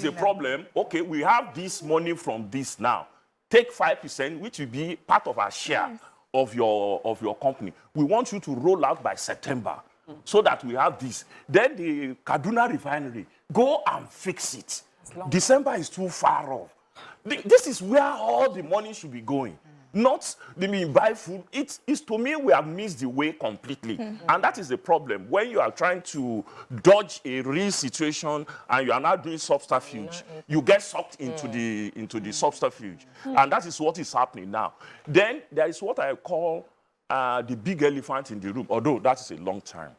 the problem? Okay, we have this money from this now. Take 5%, which will be part of our share of your company. We want you to roll out by September so that we have this. Then the Kaduna refinery, go and fix it. December is too far off. This is where all the money should be going. Not, buy food. It's to me, we have missed the way completely. And that is the problem. When you are trying to dodge a real situation and you are not doing subterfuge, you get sucked into the subterfuge. And that is what is happening now. Then there is what I call the big elephant in the room, although that is a long time.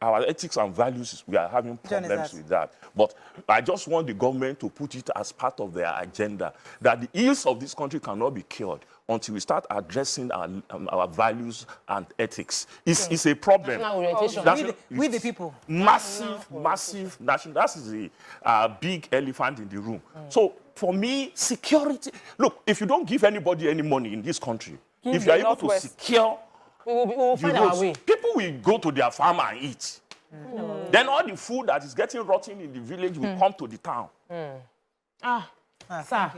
Our ethics and values, we are having problems with that. But I just want the government to put it as part of their agenda, that the ills of this country cannot be cured until we start addressing our values and ethics. It's a problem. With the people. Massive national. That is the big elephant in the room. So for me, security. Look, if you don't give anybody any money in this country, if you are able to secure, we will find our way. People will go to their farm and eat. Then all the food that is getting rotten in the village will come to the town. Sir,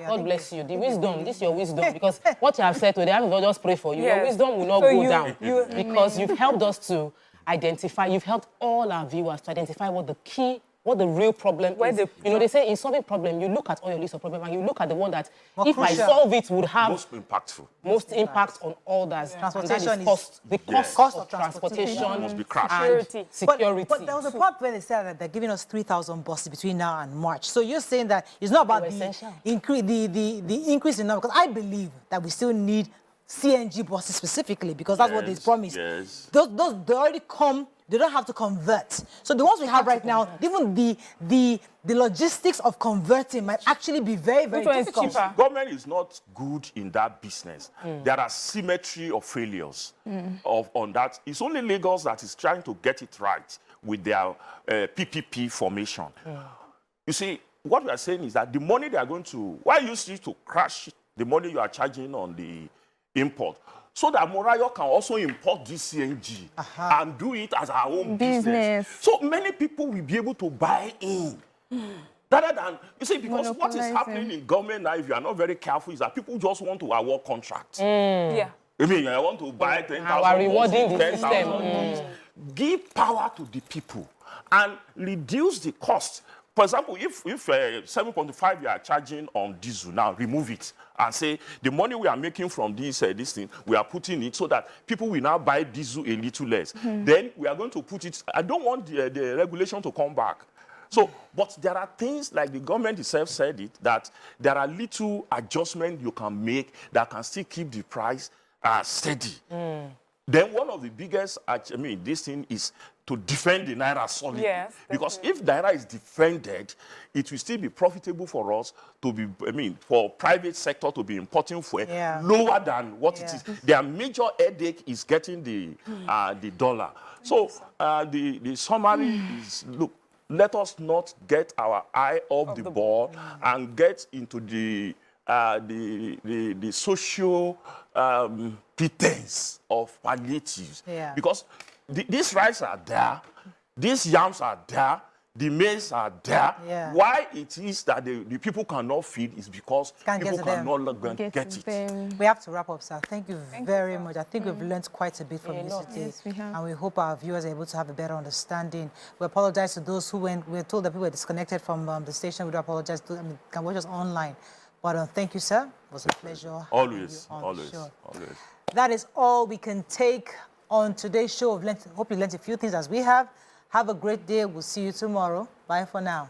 God bless you. The wisdom, this is your wisdom. Because what you have said today, I will just pray for you. Your wisdom will not go down. Because you've helped us to identify, you've helped all our viewers to identify what the real problem is. They say in solving problem, you look at all your list of problems and you look at the one that, if I solve it, would have most impact on others. Transportation is the cost of transportation must be crashed. Security. But there was a part where they said that they're giving us 3,000 buses between now and March. So you're saying that it's not about the increase in number, because I believe that we still need CNG buses specifically, because that's what they promised. Yes. Those they already come. They don't have to convert. So the ones we have right now, even the logistics of converting might actually be very, very difficult. Government is not good in that business. There are symmetry of failures on that. It's only Lagos that is trying to get it right with their PPP formation. You see, what we are saying is that the money they are going to, why you see to crash the money you are charging on the import, so that Morayo can also import this CNG and do it as our own business. So many people will be able to buy in. Rather than, you see, because what is happening in government now, if you are not very careful, is that people just want to award contracts. I mean, I want to buy 10,000. Rewarding the system. Give power to the people and reduce the cost. For example, if 7.5 you are charging on diesel now, remove it and say the money we are making from this thing, we are putting it so that people will now buy diesel a little less. Then we are going to put it. I don't want the regulation to come back. So, but there are things like the government itself said it, that there are little adjustments you can make that can still keep the price steady. Then one of the biggest, this thing is to defend the Naira solidly. Yes, because if Naira is defended, it will still be profitable for us to be, for private sector to be importing fuel lower than what it is. Their major headache is getting the dollar. So the summary is, look, let us not get our eye off the ball and get into the social pretense of palliatives. Because these rice are there, these yams are there, the maize are there. Why it is that the people cannot feed is because people cannot get it. We have to wrap up, sir. Thank you very much. I think we've learned quite a bit from you today. Yes, we have. And we hope our viewers are able to have a better understanding. We apologize to those who we were told that people were disconnected from the station. We do apologize to them. Can watch us online. But thank you, sir. It was a pleasure. Always. That is all we can take on today's show. Hope you learned a few things as we have. Have a great day. We'll see you tomorrow. Bye for now.